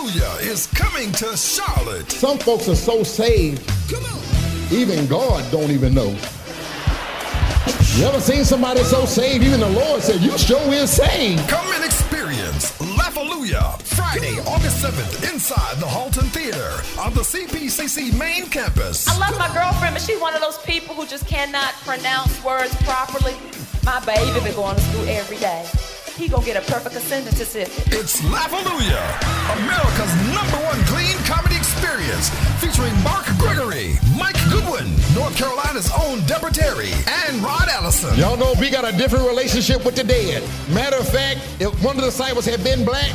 Hallelujah is coming to Charlotte. Some folks are so saved, Come on. even God don't even know. You ever seen somebody so saved, even the Lord said, you sure is saved. Come and experience Hallelujah Friday, August 7th, inside the Halton Theater on the CPCC main campus. I love my girlfriend, but she's one of those people who just cannot pronounce words properly. My baby been going to school every day. He gonna get a perfect ascendant certificate. It's Hallelujah, America's #1 clean comedy experience, featuring Mark Gregory, Mike Goodwin, North Carolina's own Deborah Terry, and Rod Allison. Y'all know we got a different relationship with the dead. Matter of fact, if one of the disciples had been black,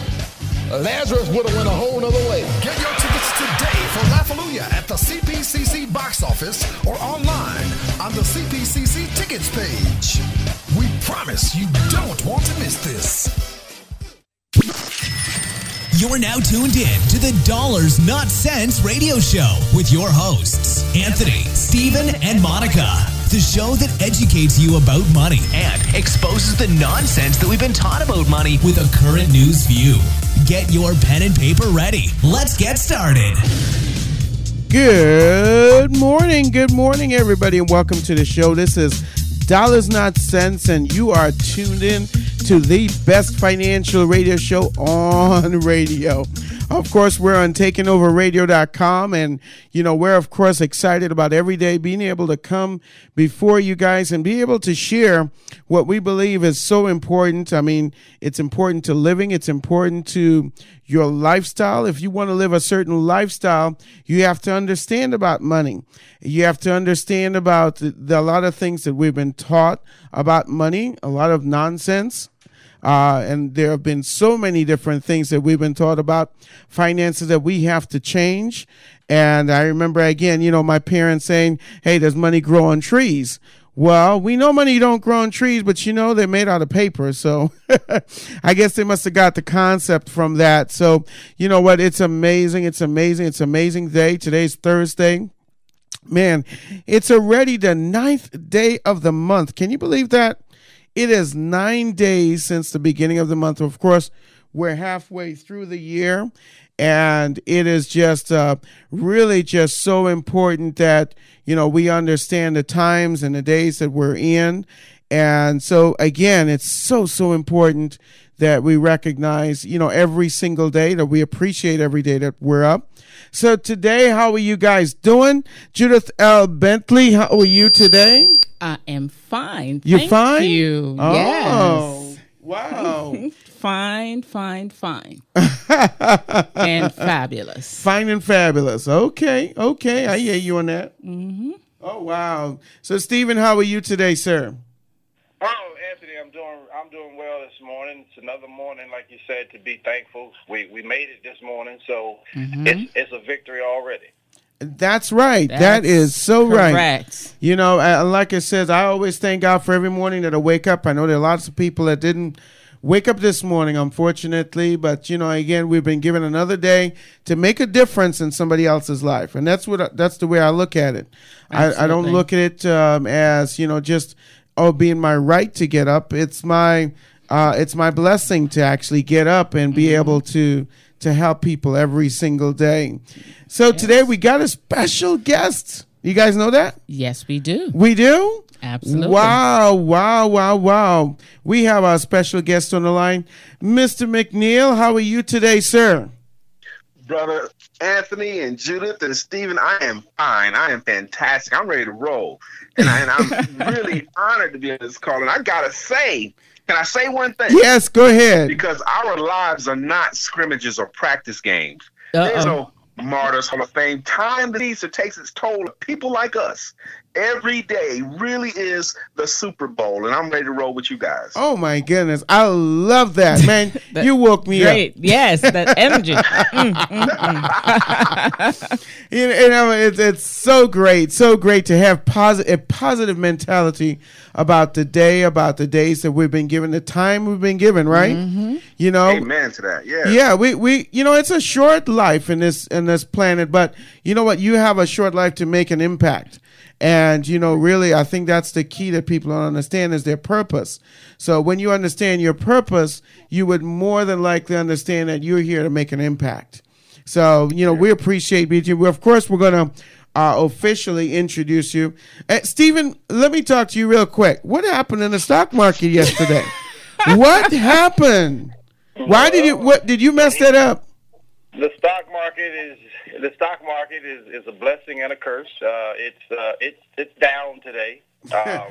Lazarus would have went a whole nother way. Get your tickets today for Hallelujah at the CPCC box office or online on the CPCC tickets page. We promise you don't want to miss this. You're now tuned in to the Dollars Not Cents radio show with your hosts, Anthony, Stephen, and Monica. The show that educates you about money and exposes the nonsense that we've been taught about money with a current news view. Get your pen and paper ready. Let's get started. Good morning, everybody, and welcome to the show. This is Dollars Not Cents, and you are tuned in to the best financial radio show on radio. Of course, we're on takingoverradio.com, and, we're, of course, excited about every day being able to come before you guys and be able to share what we believe is so important. I mean, it's important to living. It's important to your lifestyle. If you want to live a certain lifestyle, you have to understand about money. You have to understand about a lot of things that we've been taught about money, a lot of nonsense. And there have been so many different things that we've been taught about finances that we have to change. And I remember, again, my parents saying, hey, does money grow on trees? Well, we know money don't grow on trees, but they're made out of paper. So I guess they must have got the concept from that. So you know what? It's amazing. It's amazing. It's an amazing day. Today's Thursday. Man, it's already the 9th day of the month. Can you believe that? It is 9 days since the beginning of the month. Of course, we're halfway through the year, and it is just really just so important that, we understand the times and the days that we're in. And so, again, it's so important that we recognize, every single day, that we appreciate every day that we're up. So today, how are you guys doing? Judith L. Bentley, how are you today? I am fine. You're Thank fine? you. Oh, yes. Wow. Fine. And fabulous. Fine and fabulous. Okay. I hear you on that. Mm-hmm. Oh, wow. So, Stephen, how are you today, sir? Oh, Anthony, I'm doing well this morning. It's another morning, like you said, to be thankful. We made it this morning, so it's a victory already. That's right. That is so correct. Right. Like it says, I always thank God for every morning that I wake up. I know there are lots of people that didn't wake up this morning, unfortunately. But, again, we've been given another day to make a difference in somebody else's life. And that's the way I look at it. I don't look at it as, just, being my right to get up. It's my blessing to actually get up and be able to help people every single day. So today we got a special guest. You guys know that? Yes, we do. We do? Absolutely. Wow. We have our special guest on the line. Mr. McNeil, how are you today, sir? Brother Anthony and Judith and Stephen, I am fine. I am fantastic. I'm ready to roll. And I'm really honored to be on this call. And I got to say, can I say one thing? Yes, go ahead. Because our lives are not scrimmages or practice games. There's no Martyrs Hall of Fame. Time that takes its toll of people like us every day really is the Super Bowl, and I'm ready to roll with you guys. Oh my goodness, I love that, man. You woke me great. up. Yes, that energy. It's so great to have a positive mentality about the day, about the days that we've been given, the time we've been given, right? Mm-hmm. Amen to that. Yeah, we it's a short life in this planet, but you know what? You have a short life to make an impact. And, really, I think that's the key that people don't understand is their purpose. So when you understand your purpose, you would more than likely understand that you're here to make an impact. So, we appreciate you. Of course, we're going to officially introduce you. Stephen, let me talk to you real quick. What happened in the stock market yesterday? What happened? Why did you mess that up? The stock market is a blessing and a curse. It's down today. Yeah,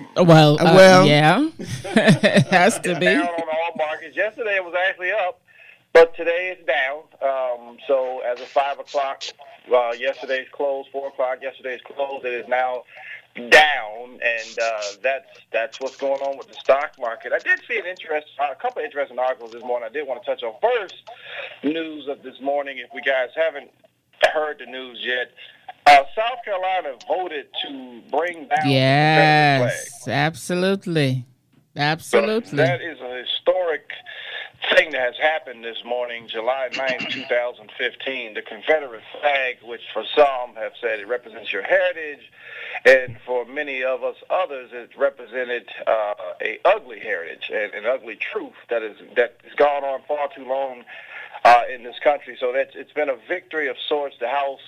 it has to be down on all markets. Yesterday it was actually up, but today it's down. So as of 5 o'clock, yesterday's close. 4 o'clock, yesterday's close. It is now down, and that's what's going on with the stock market. I did see a couple of interesting articles this morning. I did want to touch on first news of this morning. If we guys haven't heard the news yet, South Carolina voted to bring down the Confederate flag. Absolutely. So that is a historic thing that has happened this morning, July 9, 2015. The Confederate flag, which for some have said it represents your heritage, and for many of us others, it represented a ugly heritage and an ugly truth that has gone on far too long in this country. So it's been a victory of sorts. The House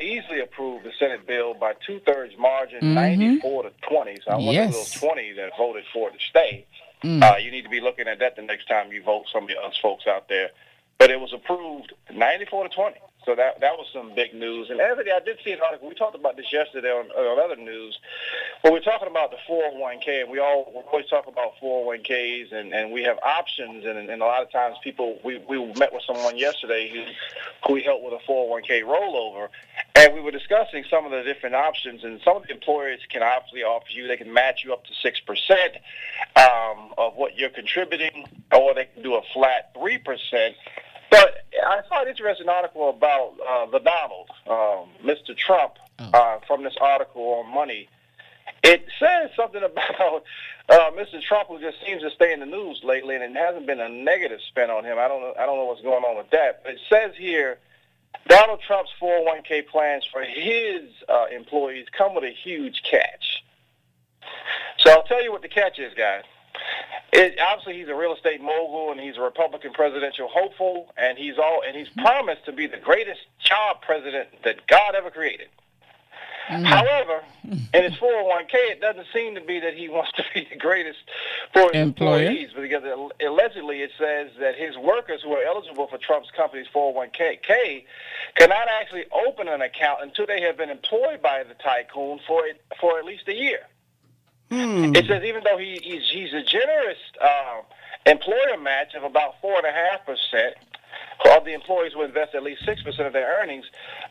easily approved the Senate bill by 2/3 margin, 94-20. So I'm one of those 20 that voted for it to stay. You need to be looking at that the next time you vote, some of us folks out there. But it was approved 94-20. So that was some big news. And Anthony, I did see an article. We talked about this yesterday on other news. But we're talking about the 401k, and we always talk about 401ks, and we have options. And a lot of times we met with someone yesterday who we helped with a 401k rollover. And we were discussing some of the different options. And some of the employers can obviously offer you, they can match you up to 6% of what you're contributing, or they can do a flat 3%. But I saw an interesting article about the Donald, Mr. Trump, from this article on Money. It says something about Mr. Trump, who just seems to stay in the news lately, and it hasn't been a negative spin on him. I don't know what's going on with that. But it says here, Donald Trump's 401k plans for his employees come with a huge catch. So I'll tell you what the catch is, guys. Obviously, he's a real estate mogul, and he's a Republican presidential hopeful, and he's promised to be the greatest job president that God ever created. However, in his 401k, it doesn't seem to be that he wants to be the greatest for his employees, because allegedly it says that his workers who are eligible for Trump's company's 401k cannot actually open an account until they have been employed by the tycoon for at least a year. It says even though he's a generous employer match of about 4.5% of the employees who invest at least 6% of their earnings,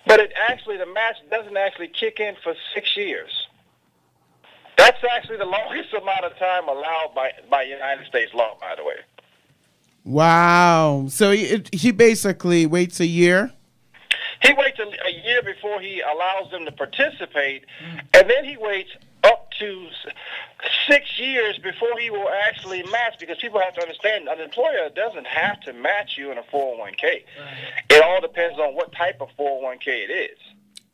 but the match doesn't actually kick in for 6 years. That's actually the longest amount of time allowed by United States law, by the way. Wow. So he basically waits a year? He waits a year before he allows them to participate, and then he waits up to 6 years before he will actually match, because people have to understand an employer doesn't have to match you in a 401k. Right. It all depends on what type of 401k it is.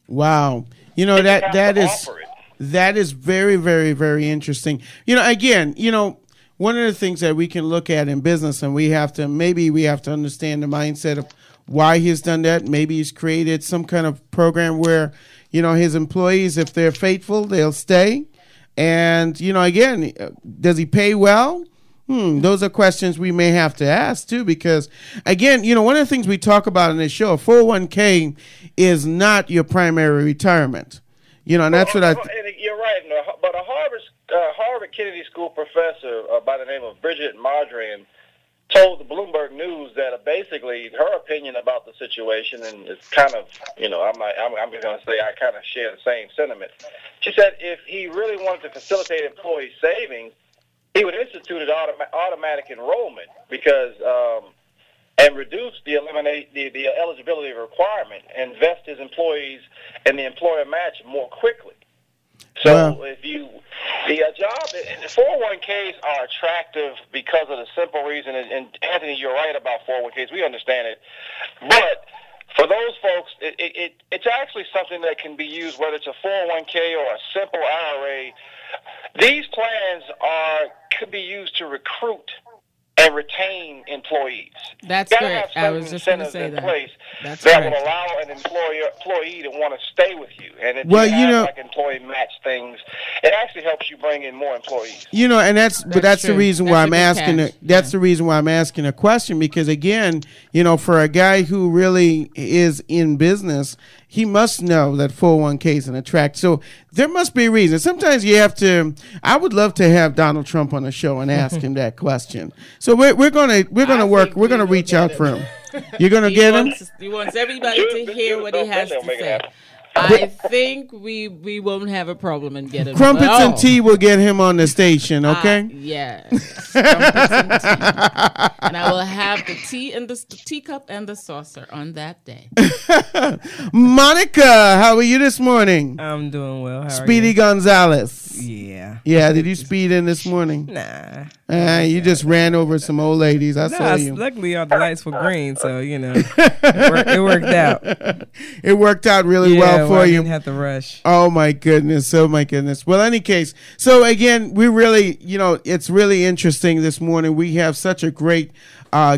Wow. That is very, very, very interesting. Again, one of the things that we can look at in business, and we have to understand the mindset of why he's done that. Maybe he's created some kind of program where, his employees, if they're faithful, they'll stay. And, again, does he pay well? Those are questions we may have to ask, too, because, again, one of the things we talk about in this show, 401k is not your primary retirement. And that's what you're right. But a Harvard Kennedy School professor by the name of Bridget Marjoram told the Bloomberg News that basically her opinion about the situation, and it's kind of, I'm just going to say I kind of share the same sentiment. She said if he really wanted to facilitate employee savings, he would institute automatic enrollment because and reduce the eligibility requirement, and invest his employees in the employer match more quickly. So the 401ks are attractive because of the simple reason, and Anthony, you're right about 401ks. We understand it. But for those folks, it's actually something that can be used, whether it's a 401k or a simple IRA. These plans could be used to recruit and retain employees. That's correct. I was just going to say that. Place. that will allow an employee to want to stay with you. And if like employee match things, it actually helps you bring in more employees. And that's the reason why I'm asking. That's the reason why I'm asking a question, because again, for a guy who really is in business, he must know that 401k is an attract. So there must be a reason. Sometimes you have to. I would love to have Donald Trump on the show and ask him that question. So we're gonna reach out for him. You're gonna get him. He wants everybody to hear what he has to say. I think we won't have a problem in getting Crumpets and tea will get him on the station, okay? Yes. Crumpets and tea. And I will have the tea and the teacup and the saucer on that day. Monica, how are you this morning? I'm doing well. How are Speedy you? Gonzalez. Yeah. Yeah, did you speed in this morning? Nah. You just ran over some old ladies. I saw you. Luckily, all the lights were green, so, it worked out. It worked out really well for you. I didn't have to rush. Oh, my goodness. Well, any case, so again, we really, it's really interesting this morning. We have such a great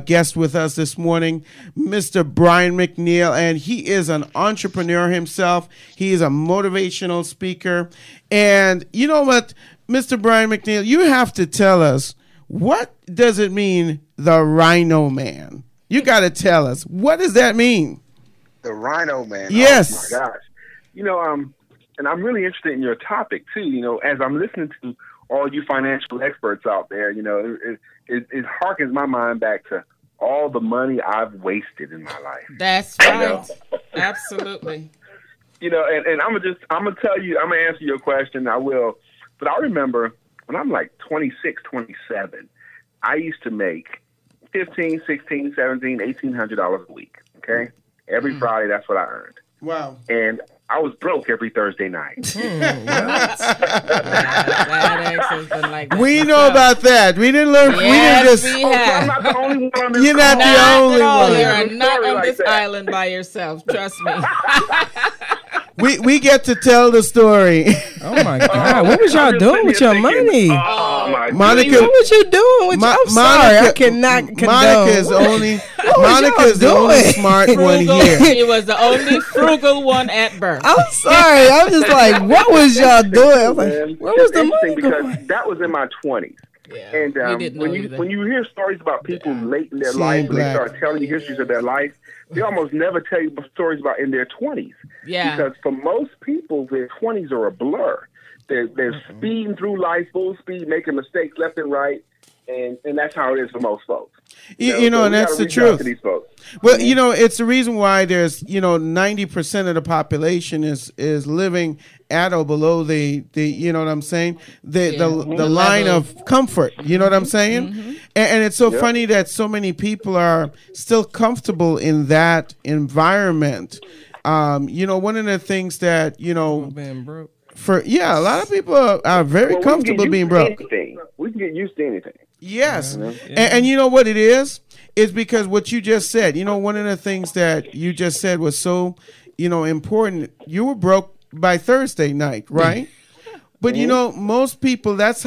guest with us this morning, Mr. Brian McNeil, and he is an entrepreneur himself. He is a motivational speaker. And you know what, Mr. Brian McNeil, you have to tell us, what does it mean, the Rhino Man? You got to tell us. What does that mean? The Rhino Man. Yes. Oh, my gosh. And I'm really interested in your topic, too. As I'm listening to all you financial experts out there, it harkens my mind back to all the money I've wasted in my life. That's right. Absolutely. And I'm gonna tell you, I'm gonna answer your question. I will, but I remember when I'm like 26, 27, I used to make $1,500, $1,600, $1,700, $1,800 a week. Okay, every Friday, that's what I earned. Wow. And I was broke every Thursday night. We know about that. We didn't learn. Yes, we I'm not the only one on this. You're not the only one. You're not on this island by yourself. Trust me. We get to tell the story. Oh my God! What was y'all doing with your money? Oh my Monica, what was you doing with? I'm sorry, I cannot condone. Monica's the only smart one here. She was the only frugal one at birth. I'm sorry. I'm just like, what was y'all doing? I was like, where was the money going? Because that was in my 20s. Yeah, and when you hear stories about people late in their life, when they start telling you histories of their life, they almost never tell you stories about in their 20s. Yeah. Because for most people, their 20s are a blur. They're speeding through life, full speed, making mistakes left and right, and that's how it is for most folks. And that's the truth. Well, it's the reason why there's 90% of the population is living at or below the you know what I'm saying, the line of comfort. You know what I'm saying? Mm-hmm. And it's so funny that so many people are still comfortable in that environment. One of the things that being broke. A lot of people are very comfortable being broke. We can get used to anything. Yes. And you know what it is? It's because what you just said, one of the things that you just said was so, important. You were broke by Thursday night, right? But, most people, that's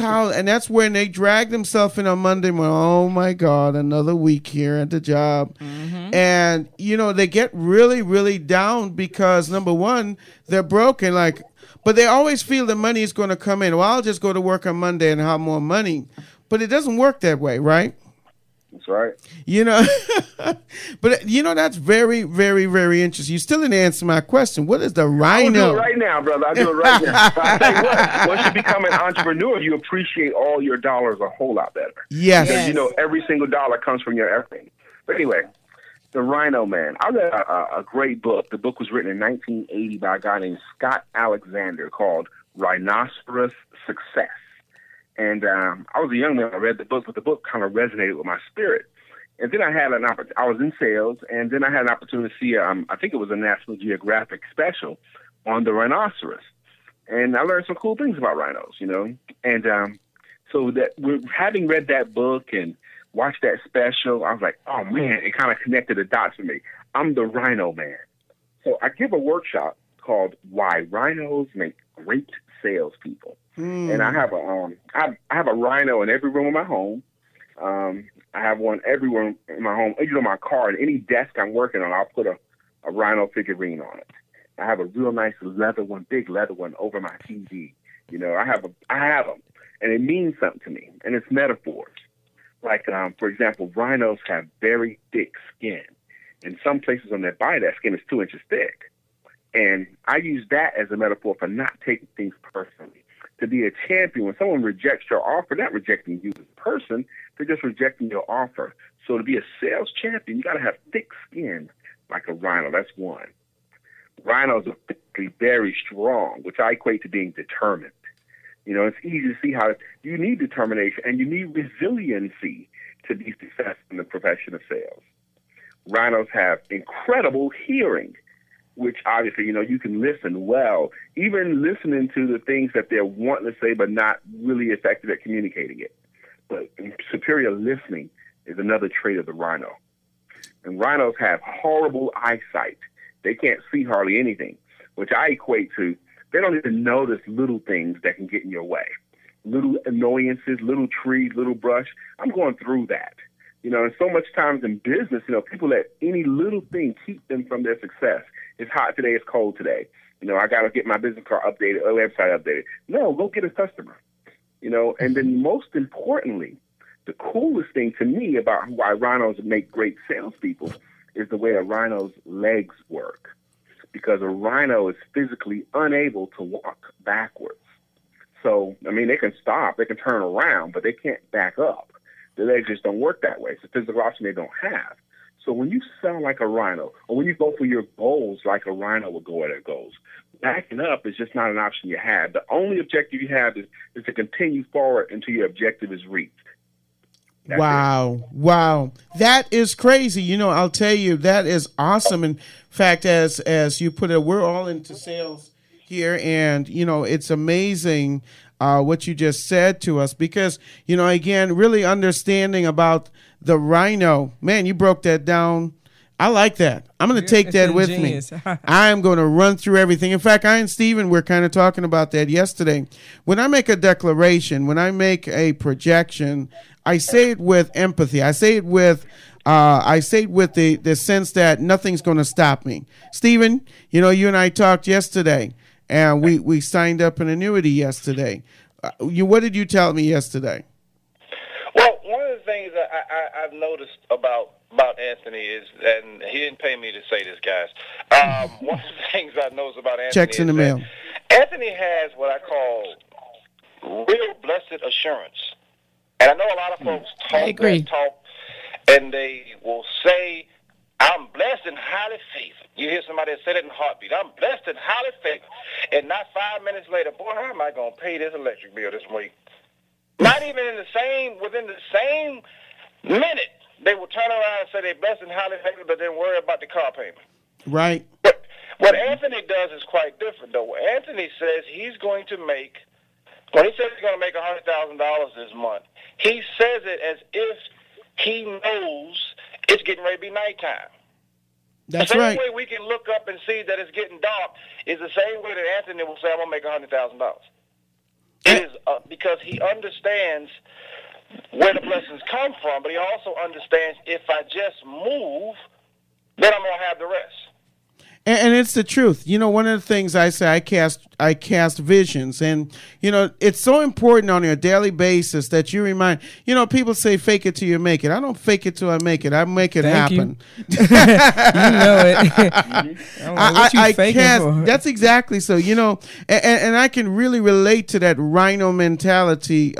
when they drag themselves in on Monday morning. Oh, my God, another week here at the job. Mm-hmm. And, they get really, really down because, number one, they're broken, but they always feel the money is going to come in. Well, I'll just go to work on Monday and have more money. But it doesn't work that way, right? That's right. But that's very, very, very interesting. You still didn't answer my question. What is the Rhino? I'll do it right now, brother. I'll do it right now. I'll tell you what, once you become an entrepreneur, you appreciate all your dollars a whole lot better. Yes. Because every single dollar comes from your everything. But anyway, the Rhino Man. I read a great book. The book was written in 1980 by a guy named Scott Alexander called Rhinoceros Success. And I was a young man. I read the book, but the book kind of resonated with my spirit. And then I had I was in sales, and then I had an opportunity to see, I think it was a National Geographic special on the rhinoceros. And I learned some cool things about rhinos, And so that having read that book and watched that special, I was like, oh, man, it kind of connected the dots for me. I'm the Rhino Man. So I give a workshop called Why Rhinos Make Great Salespeople. And I have a rhino in every room of my home. I have one everywhere in my home. My car, and any desk I'm working on, I'll put a a rhino figurine on it. I have a real nice leather one, big leather one over my TV. You know, I have them, and it means something to me, and it's metaphors. Like, for example, rhinos have very thick skin. In some places on their body, that skin is 2 inches thick. And I use that as a metaphor for not taking things personally. To be a champion, when someone rejects your offer, they're not rejecting you as a person, they're just rejecting your offer. So to be a sales champion, you got to have thick skin like a rhino. That's one. Rhinos are physically very strong, which I equate to being determined. You know, it's easy to see how you need determination and you need resiliency to be successful in the profession of sales. Rhinos have incredible hearing, which obviously, you know, you can listen well, even listening to the things that they're wanting to say but not really effective at communicating it. But superior listening is another trait of the rhino. And rhinos have horrible eyesight. They can't see hardly anything, which I equate to they don't even notice little things that can get in your way. Little annoyances, little trees, little brush. I'm going through that. You know, and so much times in business, you know, people let any little thing keep them from their success. It's hot today, it's cold today. You know, I got to get my business card updated, or website updated. No, go get a customer. You know, and then most importantly, the coolest thing to me about why rhinos make great salespeople is the way a rhino's legs work. Because a rhino is physically unable to walk backwards. So, I mean, they can stop, they can turn around, but they can't back up. The legs just don't work that way. It's a physical option they don't have. So when you sound like a rhino, or when you go for your goals like a rhino would go at their goals, backing up is just not an option you have. The only objective you have is to continue forward until your objective is reached. That's Wow. That is crazy. You know, I'll tell you, that is awesome. In fact, as you put it, we're all into sales here, and, you know, it's amazing what you just said to us because, you know, again, really understanding about the rhino. Man, you broke that down. I like that. I'm going to take that with me. I'm going to run through everything. In fact, I and Steven were kind of talking about that yesterday. When I make a declaration, when I make a projection, I say it with empathy. I say it with the sense that nothing's going to stop me. Steven, you know, you and I talked yesterday, and we signed up an annuity yesterday. What did you tell me yesterday? Well, one of the things I've noticed about Anthony is, and he didn't pay me to say this, guys. One of the things I noticed about Anthony checks in the mail. Anthony has what I call real blessed assurance. And I know a lot of folks talk, and they will say, I'm blessed and highly favored. You hear somebody say that in a heartbeat. I'm blessed and highly favored. And not 5 minutes later, boy, how am I going to pay this electric bill this week? Not even within the same minute, they will turn around and say they're blessed and highly favored, but then worry about the car payment. Right. But what Anthony does is quite different, though. Anthony says he's going to make, when he says he's going to make $100,000 this month, he says it as if he knows it's getting ready to be nighttime. That's the same right. way we can look up and see that it's getting dark is the same way that Anthony will say, I'm going to make $100,000. It is because he understands where the blessings come from, but he also understands if I just move, then I'm going to have the rest. And it's the truth. You know, one of the things I say, I cast visions. And, you know, it's so important on a daily basis that you remind, you know, people say fake it till you make it. I don't fake it till I make it. I make it happen. You know it. I cast. That's exactly so. You know, and I can really relate to that rhino mentality,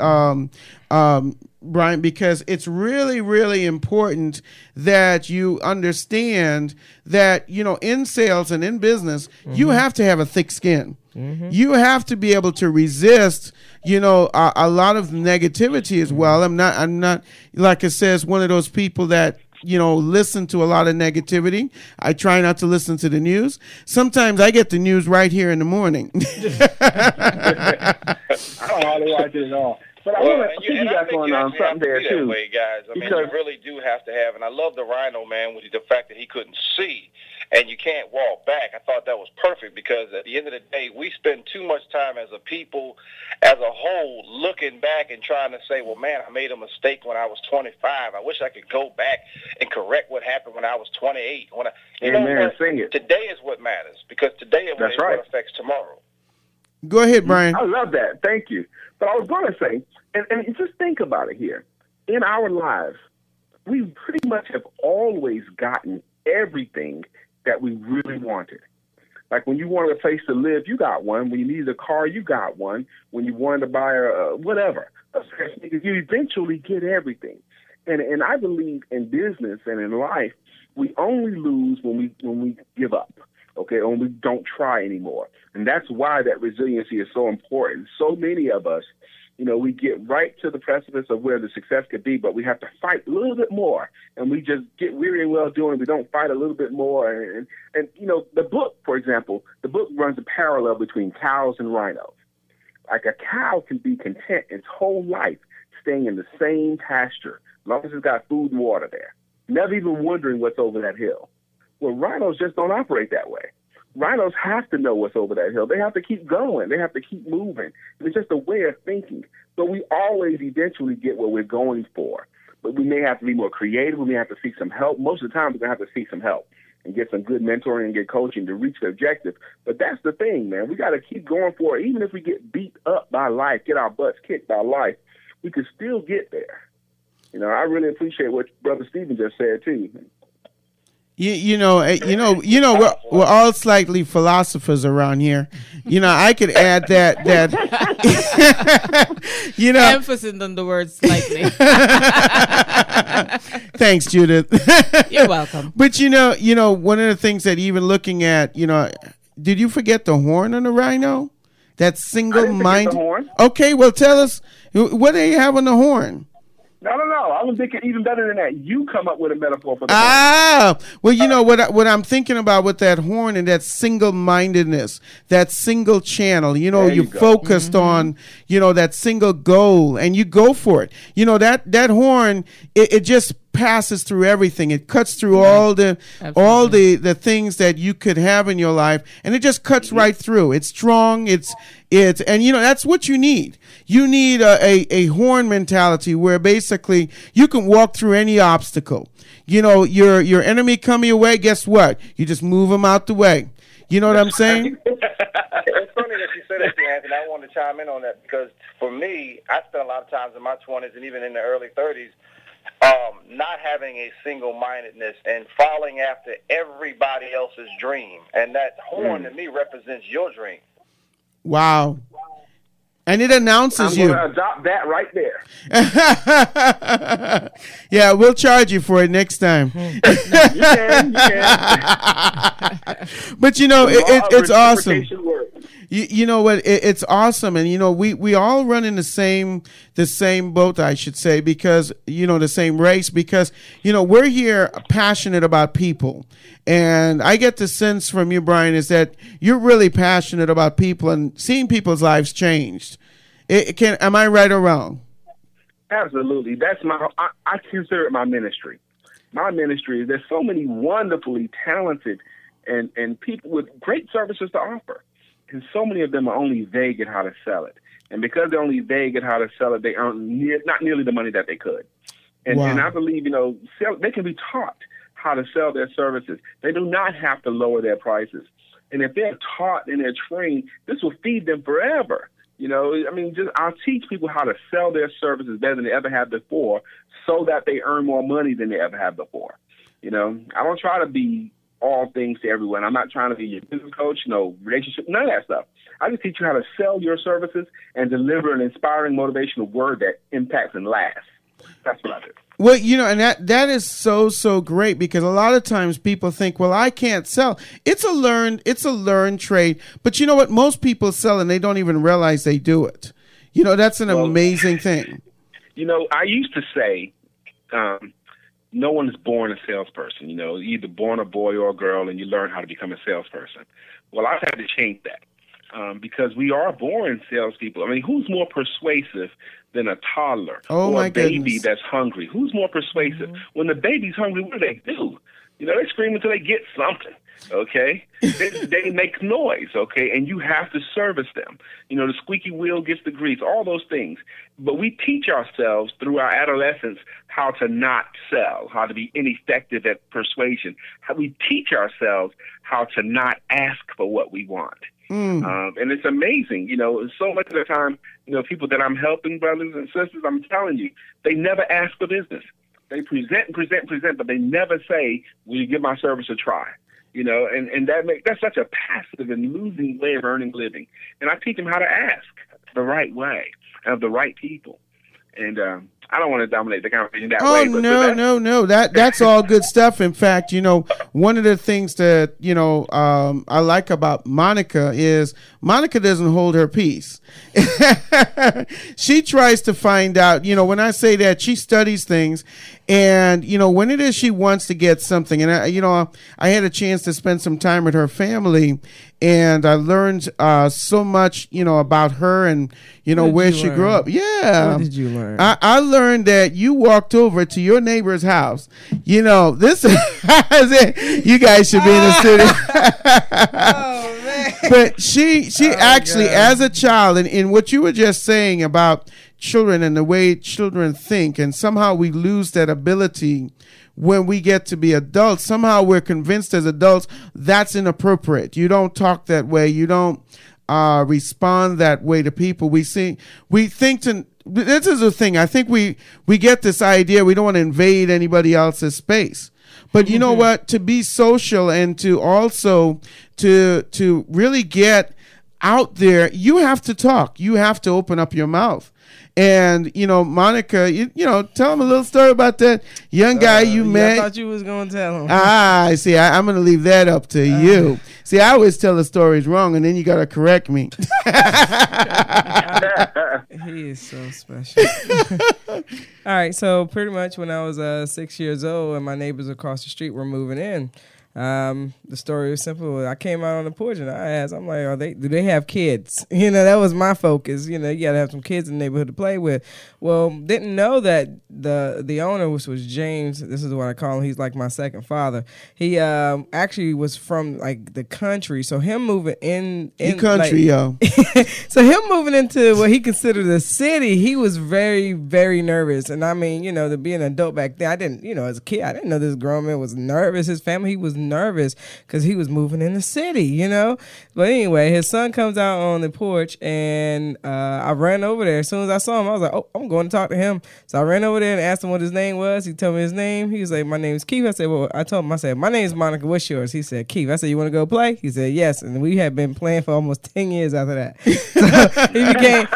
Brian, because it's really, really important that you understand that, you know, in sales and in business, you have to have a thick skin. You have to be able to resist, you know, a lot of negativity as well. I'm not, like it says, one of those people that, you know, listen to a lot of negativity. I try not to listen to the news. Sometimes I get the news right here in the morning. I don't hardly watch it at all. But I want to piggyback on something there, too. Way, guys. I mean, you really do have to have, and I love the rhino, man, with the fact that he couldn't see. and you can't walk back. I thought that was perfect because at the end of the day, we spend too much time as a people, as a whole, looking back and trying to say, well, man, I made a mistake when I was 25. I wish I could go back and correct what happened when I was 28. Sing it. Today is what matters, because today is what affects tomorrow. Go ahead, Brian. I love that. Thank you. But I was going to say, and just think about it here. In our lives, we pretty much have always gotten everything that we really wanted. Like when you wanted a place to live, you got one. When you needed a car, you got one. When you wanted to buy whatever, you eventually get everything. And I believe in business and in life, we only lose when we give up, okay, when we don't try anymore. And that's why that resiliency is so important. So many of us, we get right to the precipice of where the success could be, but we have to fight a little bit more. And we just get weary and well doing. We don't fight a little bit more. And the book, for example, the book runs a parallel between cows and rhinos. Like a cow can be content its whole life staying in the same pasture, as long as it's got food and water there, never even wondering what's over that hill. Well, rhinos just don't operate that way. Rhinos have to know what's over that hill. They have to keep going. They have to keep moving. It's just a way of thinking. But we always eventually get what we're going for. But we may have to be more creative. We may have to seek some help. Most of the time, we're going to have to seek some help and get some good mentoring and get coaching to reach the objective. But that's the thing, man. We got to keep going for it. Even if we get beat up by life, get our butts kicked by life, we can still get there. I really appreciate what Brother Stephen just said, too. We're all slightly philosophers around here. I could add that emphasis on the word slightly. Thanks, Judith. You're welcome. But one of the things that even looking at, did you forget the horn on the rhino? That single-minded. Okay, well, tell us, what do they have on the horn? No. I was thinking even better than that. You come up with a metaphor for the well, what I'm thinking about with that horn and that single-mindedness, that single channel, you're focused on, that single goal, and you go for it. That horn, it just passes through everything. It cuts through all the things that you could have in your life, and it just cuts right through. It's strong. It's that's what you need. You need a horn mentality where basically you can walk through any obstacle. Your enemy coming your way, guess what? You just move them out the way. You know what I'm saying? It's funny that you said that, Anthony. I want to chime in on that because for me, I spent a lot of times in my 20s and even in the early 30s not having a single-mindedness and following after everybody else's dream. And that horn to me represents your dream. Wow. And it announces you. I'm going to adopt that right there. Yeah, we'll charge you for it next time. You can. But it's awesome. You know what? It's awesome, and we all run in the same boat, I should say, because the same race. Because we're here passionate about people, and I get the sense from you, Brian, is that you're really passionate about people and seeing people's lives changed. Am I right or wrong? Absolutely. That's I consider it my ministry. My ministry is there's so many wonderfully talented and people with great services to offer. And so many of them are only vague at how to sell it. And because they're only vague at how to sell it, they earn not nearly the money that they could. And I believe, they can be taught how to sell their services. They do not have to lower their prices. And if they're taught and they're trained, this will feed them forever. I'll teach people how to sell their services better than they ever have before so that they earn more money than they ever have before. I don't try to be all things to everyone. I'm not trying to be your business coach, relationship, none of that stuff. I just teach you how to sell your services and deliver an inspiring, motivational word that impacts and lasts. That's what I do. Well, and that is so great because a lot of times people think, well, I can't sell. It's a learned trade. But you know what? Most people sell and they don't even realize they do it. That's an amazing thing. I used to say, no one is born a salesperson. You're either born a boy or a girl and you learn how to become a salesperson. Well, I've had to change that because we are born salespeople. Who's more persuasive than a toddler or a baby that's hungry? Who's more persuasive? When the baby's hungry, what do? They scream until they get something. Okay, they make noise. Okay, and you have to service them. The squeaky wheel gets the grease. All those things. But we teach ourselves through our adolescence how to not sell, how to be ineffective at persuasion. How we teach ourselves how to not ask for what we want. And it's amazing. So much of the time, people that I'm helping, brothers and sisters, I'm telling you, they never ask for business. They present, but they never say, "Will you give my service a try?" And that's such a passive and losing way of earning living. And I teach them how to ask the right way of the right people. And I don't want to dominate the conversation that way. But no. That's all good stuff. In fact, one of the things that, I like about Monica is Monica doesn't hold her peace. She tries to find out, when I say that, she studies things. And, when it is she wants to get something, and, I had a chance to spend some time with her family, and I learned so much, about her and, where she grew up. Yeah. What did you learn? I learned that you walked over to your neighbor's house. This is it. You guys should be in the studio. Oh, man. But she actually, God, as a child, and in what you were just saying about children and the way children think, and somehow we lose that ability when we get to be adults. Somehow we're convinced as adults that's inappropriate. You don't talk that way. You don't respond that way to people. This is the thing. I think we get this idea we don't want to invade anybody else's space. But you know what? To be social and to also to really get out there, you have to talk. You have to open up your mouth. And, Monica, tell him a little story about that young guy you met. I thought you was going to tell him. I see. I'm going to leave that up to you. See, I always tell the stories wrong, and then you got to correct me. He is so special. All right. So pretty much when I was 6 years old and my neighbors across the street were moving in, the story was simple. I came out on the porch and I asked, I'm like, do they have kids? That was my focus. You got to have some kids in the neighborhood to play with. Well, didn't know that the owner, which was James, this is what I call him, he's like my second father. He actually was from like the country. So him moving in country, yo. So him moving into what he considered a city, he was very, very nervous. And I mean, to be an adult back then, I didn't, as a kid, I didn't know this grown man was nervous. His family, he was nervous because he was moving in the city, But anyway, his son comes out on the porch, and I ran over there. As soon as I saw him, I was like, oh, I'm going to talk to him. So I ran over there and asked him what his name was. He told me his name. He was like, my name's Keith. I said, well, I told him, I said, my name's Monica. What's yours? He said, Keith. I said, you want to go play? He said, yes. And we had been playing for almost 10 years after that. So he became,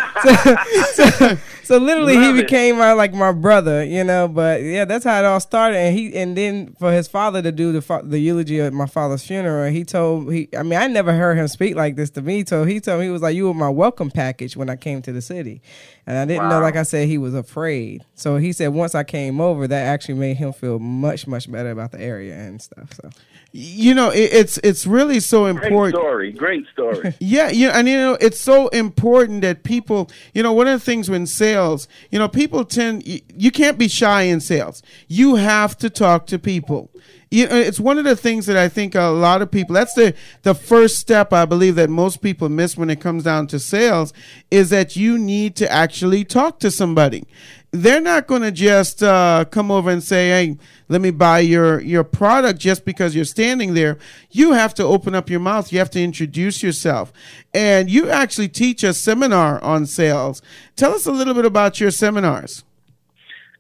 so literally he became like my brother, But yeah, that's how it all started. And then for his father to do the eulogy at my father's funeral, I never heard him speak like this to me. He told me, he was like, you were my welcome package when I came to the city. And I didn't know, like I said, he was afraid. So he said once I came over, that actually made him feel much, much better about the area and stuff. So it's really so important. Great story. Yeah, and it's so important that people, one of the things when sales, people you can't be shy in sales. You have to talk to people. It's one of the things that I think a lot of people, that's the first step I believe that most people miss when it comes down to sales, is that you need to actually talk to somebody. They're not going to just come over and say, hey, let me buy your product just because you're standing there. You have to open up your mouth. You have to introduce yourself. And you actually teach a seminar on sales. Tell us a little bit about your seminars.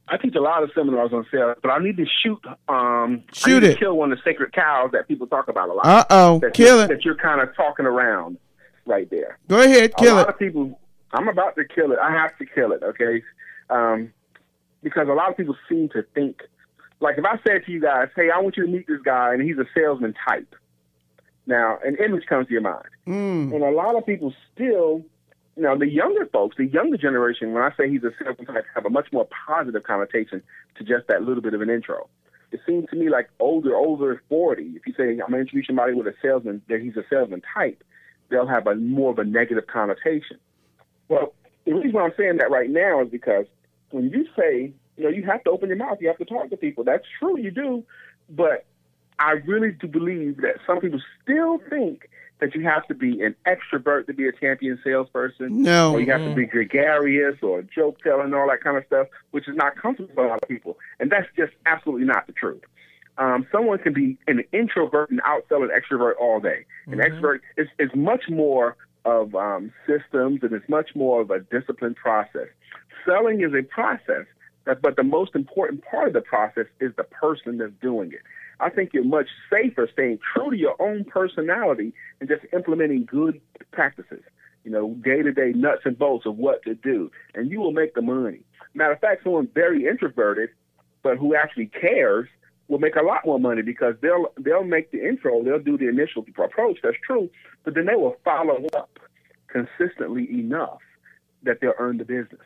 I teach a lot of seminars on sales, but I need to kill one of the sacred cows that people talk about a lot. Kill it. That you're kind of talking around right there. Go ahead, kill it. A lot of people, I'm about to kill it. I have to kill it, okay? Because a lot of people seem to think, like if I said to you guys, hey, I want you to meet this guy, and he's a salesman type. Now, an image comes to your mind. And a lot of people still, the younger folks, the younger generation, when I say he's a salesman type, have a much more positive connotation to just that little bit of an intro. It seems to me like over 40, if you say, I'm going to introduce somebody with a salesman, that he's a salesman type, they'll have more of a negative connotation. Well, the reason why I'm saying that right now is because when you say, you have to open your mouth, you have to talk to people. That's true, you do. But I really do believe that some people still think that you have to be an extrovert to be a champion salesperson. No. Or you have to be gregarious or a joke teller and all that kind of stuff, which is not comfortable for a lot of people. And that's just absolutely not the truth. Someone can be an introvert and outsell an extrovert all day. An extrovert is much more of systems, and it's much more of a disciplined process. Selling is a process, but the most important part of the process is the person that's doing it. I think you're much safer staying true to your own personality and just implementing good practices, day-to-day nuts and bolts of what to do, and you will make the money. Matter of fact, someone very introverted but who actually cares will make a lot more money because they'll make the intro, they'll do the initial approach, that's true, but then they will follow up consistently enough that they'll earn the business.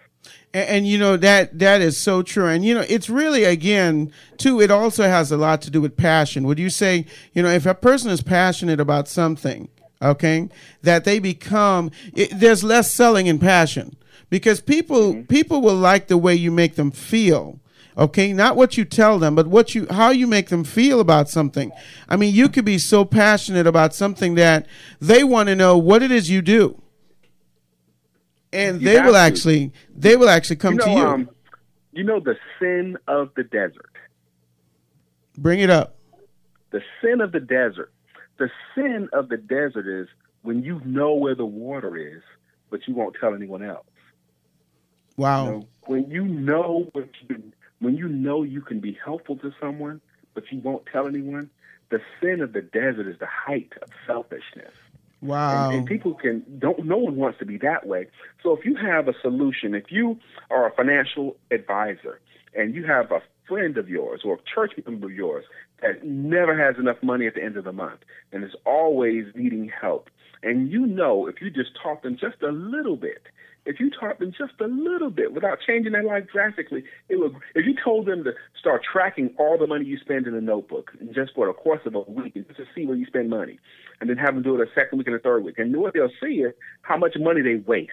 And that is so true. And it's really, again, too, it also has a lot to do with passion. Would you say, if a person is passionate about something, okay, that they become, there's less selling in passion because people will like the way you make them feel. Okay, not what you tell them, but how you make them feel about something. I mean, you could be so passionate about something that they want to know what it is you do. And they will actually come to you. The sin of the desert. Bring it up. The sin of the desert. The sin of the desert is when you know where the water is, but you won't tell anyone else. Wow. When you know you can be helpful to someone, but you won't tell anyone, the sin of the desert is the height of selfishness. Wow. And people no one wants to be that way. So if you have a solution, if you are a financial advisor and you have a friend of yours or a church member of yours that never has enough money at the end of the month and is always needing help, and if you just taught them just a little bit, without changing their life drastically, if you told them to start tracking all the money you spend in a notebook and just for the course of a week and just to see where you spend money, and then have them do it a second week and a third week, and what they'll see is how much money they waste,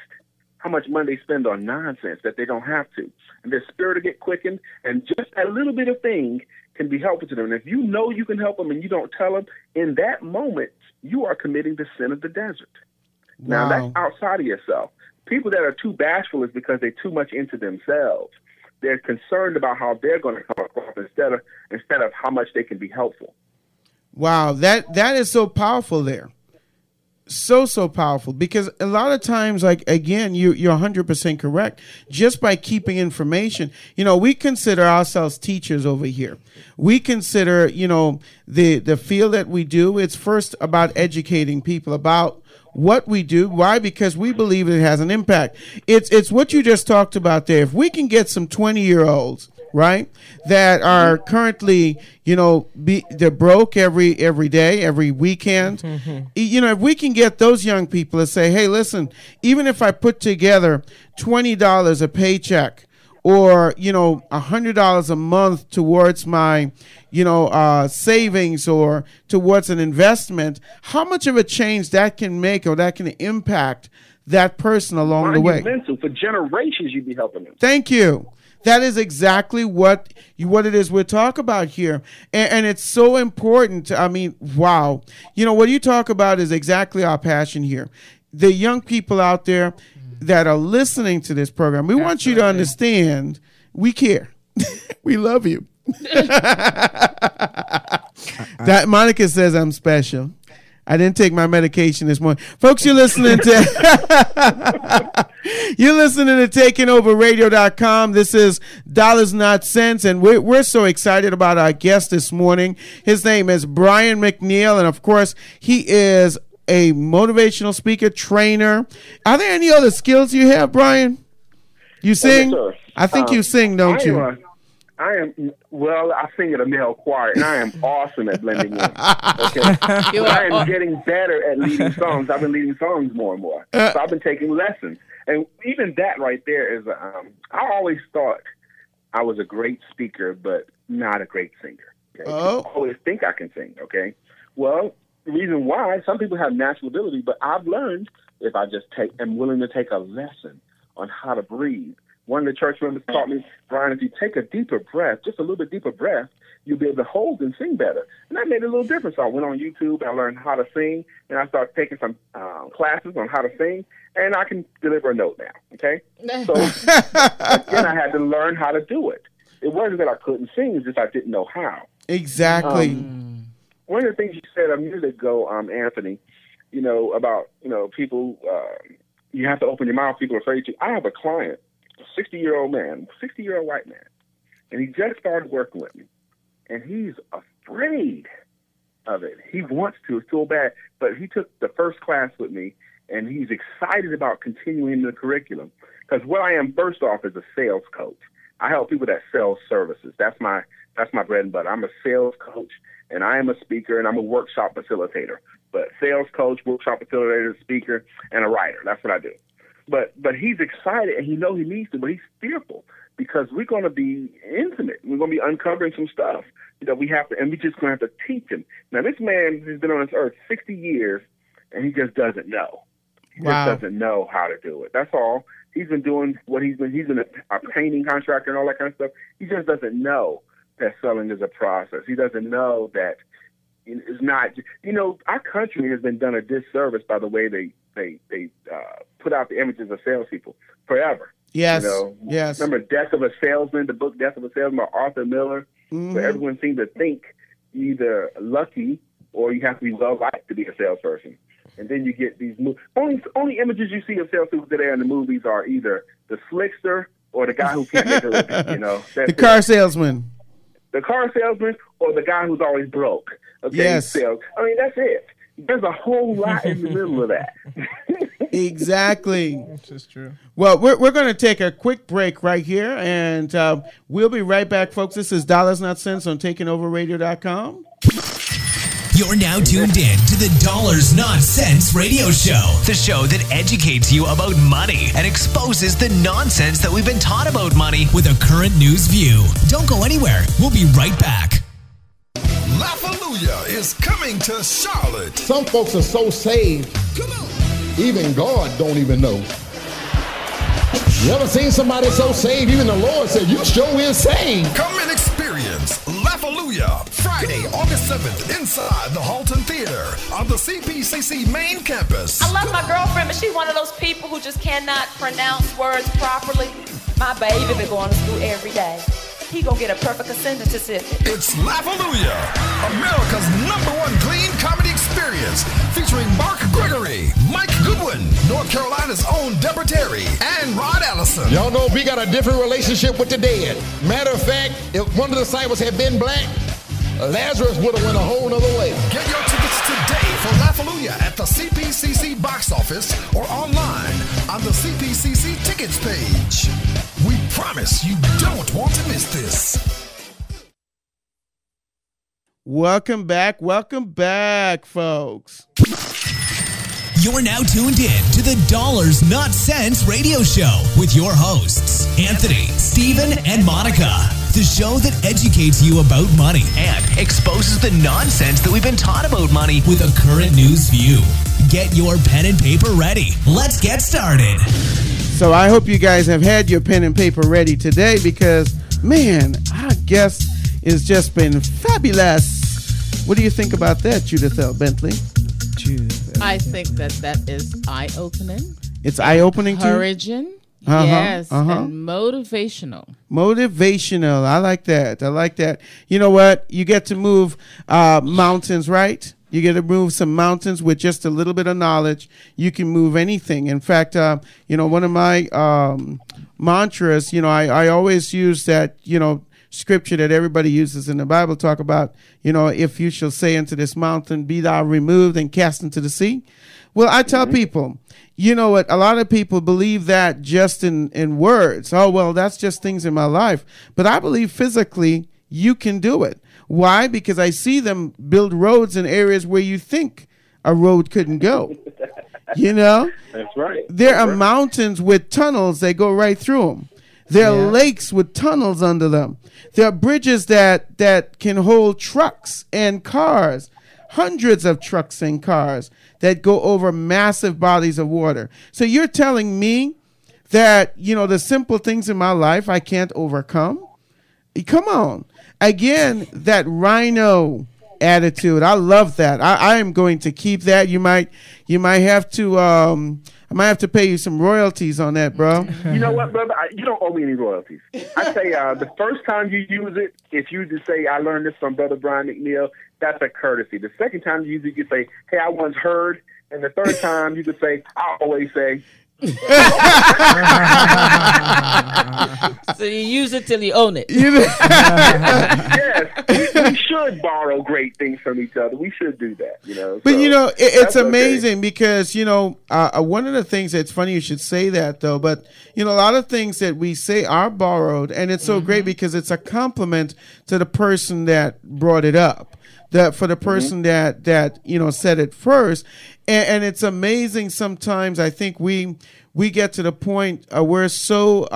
how much money they spend on nonsense that they don't have to, and their spirit will get quickened, and just a little bit of thing can be helpful to them. And if you know you can help them and you don't tell them, in that moment, you are committing the sin of the desert. Wow. Now, that's outside of yourself. People that are too bashful is because they're too much into themselves. They're concerned about how they're going to come across instead of how much they can be helpful. Wow, that is so powerful there. So powerful because a lot of times, like, again, you're 100% correct. Just by keeping information, we consider ourselves teachers over here. We consider, the field that we do, it's first about educating people about what we do. Why? Because we believe it has an impact. It's what you just talked about there. If we can get some 20-year-olds, right, that are currently, they're broke every day, every weekend. If we can get those young people to say, hey, listen, even if I put together $20 a paycheck or, $100 a month towards my, savings or towards an investment, how much of a change that can make or that can impact that person along the way. For generations, you'd be helping them. Thank you. That is exactly what it is we're talking about here. And it's so important. Wow. What you talk about is exactly our passion here. The young people out there that are listening to this program, we want you to understand we care. We love you. That Monica says I'm special. I didn't take my medication this morning. Folks, you're listening to TakingOverRadio.com. This is Dollars Not Cents, and we're so excited about our guest this morning. His name is Brian McNeil, and of course, he is a motivational speaker, trainer. Are there any other skills you have, Brian? You sing? Yes, I think you sing, don't you? I sing at a male choir, and I am awesome at blending in. Okay? I am getting better at leading songs. I've been leading songs more and more. So I've been taking lessons. And even that right there is, I always thought I was a great speaker, but not a great singer. Okay? I always think I can sing, okay? Well, the reason why, some people have natural ability, but I've learned if I just am willing to take a lesson on how to breathe. One of the church members taught me, Brian, if you take a deeper breath, just a little bit deeper breath, you'll be able to hold and sing better. And that made a little difference. So I went on YouTube and I learned how to sing, and I started taking some classes on how to sing, and I can deliver a note now, okay? So again, I had to learn how to do it. It wasn't that I couldn't sing, it's just I didn't know how. Exactly. One of the things you said a minute ago, Anthony, about, people, you have to open your mouth, people are afraid to. I have a client, a 60-year-old man, 60-year-old white man, and he just started working with me, and he's afraid of it. He wants to so bad, but he took the first class with me, and he's excited about continuing the curriculum. Because what I am, first off, is a sales coach. I help people that sell services. That's my bread and butter. I'm a sales coach, and I am a speaker, and I'm a workshop facilitator. But sales coach, workshop facilitator, speaker, and a writer. That's what I do. But he's excited, and he knows he needs to, but he's fearful because we're going to be intimate. We're going to be uncovering some stuff that we have to, and we're just going to have to teach him. Now, this man has been on this earth 60 years, and he just doesn't know. He just doesn't know how to do it. That's all. He's been doing he's been a painting contractor and all that kind of stuff. He just doesn't know that selling is a process. He doesn't know that it's not, our country has been done a disservice by the way they put out the images of salespeople forever. Yes. Yes. Remember Death of a Salesman, the book Death of a Salesman by Arthur Miller, where everyone seemed to think you're either lucky or you have to be well-liked to be a salesperson. And then you get these only images you see of salespeople today in the movies are either the slickster or the guy who can't make a living. The car salesman. The car salesman or the guy who's always broke. Okay, yes. I mean, that's it. There's a whole lot in the middle of that. Exactly. This is true. Well, we're going to take a quick break right here, and we'll be right back, folks. This is Dollars Not Cents on TakingOverRadio.com. You're now tuned in to the Dollars Not Cents radio show, the show that educates you about money and exposes the nonsense that we've been taught about money with a current news view. Don't go anywhere. We'll be right back. LaFalluja is coming to Charlotte. Some folks are so saved, even God don't even know. You ever seen somebody so saved, even the Lord said, you sure is saved. Come and experience LaFalluja, Friday, August 7th, inside the Halton Theater on the CPCC main campus. I love my girlfriend, but she's one of those people who just cannot pronounce words properly. My baby been going to school every day. He gonna get a perfect ascendant certificate. It's LaFalluja, America's #1 clean comedy experience, featuring Mark Gregory, Mike Goodwin, North Carolina's own Deborah Terry, and Rod Allison. Y'all know we got a different relationship with the dead. Matter of fact, if one of the disciples had been black, Lazarus would have went a whole nother way. Get your tickets today for LaFalluja at the CPCC box office or online on the CPCC tickets page. We promise you don't want to miss this. Welcome back, folks. You're now tuned in to the Dollars Not Cents radio show with your hosts, Anthony, Stephen, and Monica. The show that educates you about money and exposes the nonsense that we've been taught about money with a current news view. Get your pen and paper ready. Let's get started. So I hope you guys have had your pen and paper ready today because, man, our guest has just been fabulous. What do you think about that, Judith L. Bentley? I think that is eye-opening. It's eye-opening too? Encouraging. Yes, and motivational. Motivational. I like that. You know what? You get to move mountains, right? You get to move some mountains with just a little bit of knowledge. You can move anything. In fact, one of my mantras, I always use that, scripture that everybody uses in the Bible, talk about, if you shall say unto this mountain, be thou removed and cast into the sea. Well, I tell people, you know what? A lot of people believe that just in words. Oh, well, that's just things in my life. But I believe physically you can do it. Why? Because I see them build roads in areas where you think a road couldn't go. That's right. There are mountains with tunnels that go right through them. There are lakes with tunnels under them. There are bridges that can hold trucks and cars, hundreds of trucks and cars that go over massive bodies of water. So you're telling me that, the simple things in my life I can't overcome? Come on. again, that rhino attitude. I love that. I am going to keep that. You might have to. I might have to pay you some royalties on that, bro. You know what, brother? You don't owe me any royalties. I say the first time you use it, if you just say, I learned this from Brother Brian McNeil, that's a courtesy. The second time you use it, you say, hey, I once heard. And the third time you could say, I always say. So you use it till you own it. Yes, we should borrow great things from each other. We should do that, you know. But so, you know, it's amazing because you know one of the things that's funny. You should say that though. But you know, a lot of things that we say are borrowed, and it's so great because it's a compliment to the person that brought it up. That for the person that you know said it first, and it's amazing. Sometimes I think we get to the point we're so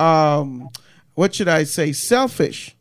what should I say, selfish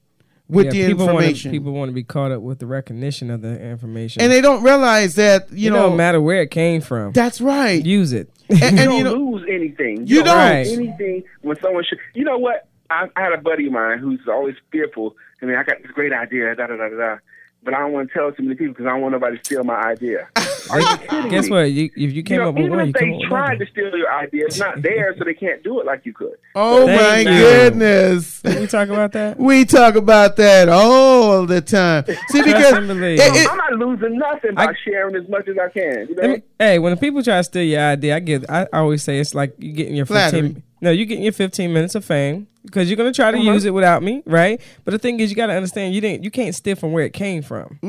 with the information. People want to be caught up with the recognition of the information, and they don't realize that you know, it don't matter where it came from. That's right. Use it, and you don't lose anything. You don't lose anything when someone should. You know what? I had a buddy of mine who's always fearful. I mean, I got this great idea. Da da da da. But I don't want to tell too many people because I don't want nobody to steal my idea. Are you kidding Guess me? what? If you came up with even one, if they tried to steal your idea, it's not there, so they can't do it like you could. Oh my goodness! Did we talk about that? We talk about that all the time. See, because I'm not losing nothing by sharing as much as I can. You know? Hey, when the people try to steal your idea, I always say it's like you getting your 15. No, you're getting your 15 minutes of fame because you're gonna try to use it without me, right? But the thing is, you got to understand you can't steal from where it came from.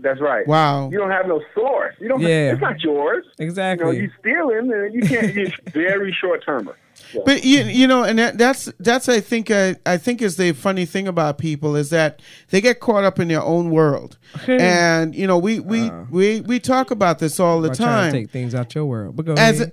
That's right. Wow. You don't have no source. You don't. It's not yours. Exactly. You stealing, and you can't. It's very short termer. Yeah. But you know, and that's I think is the funny thing about people is that they get caught up in their own world, and you know we talk about this all the time. To take things out your world, but go ahead.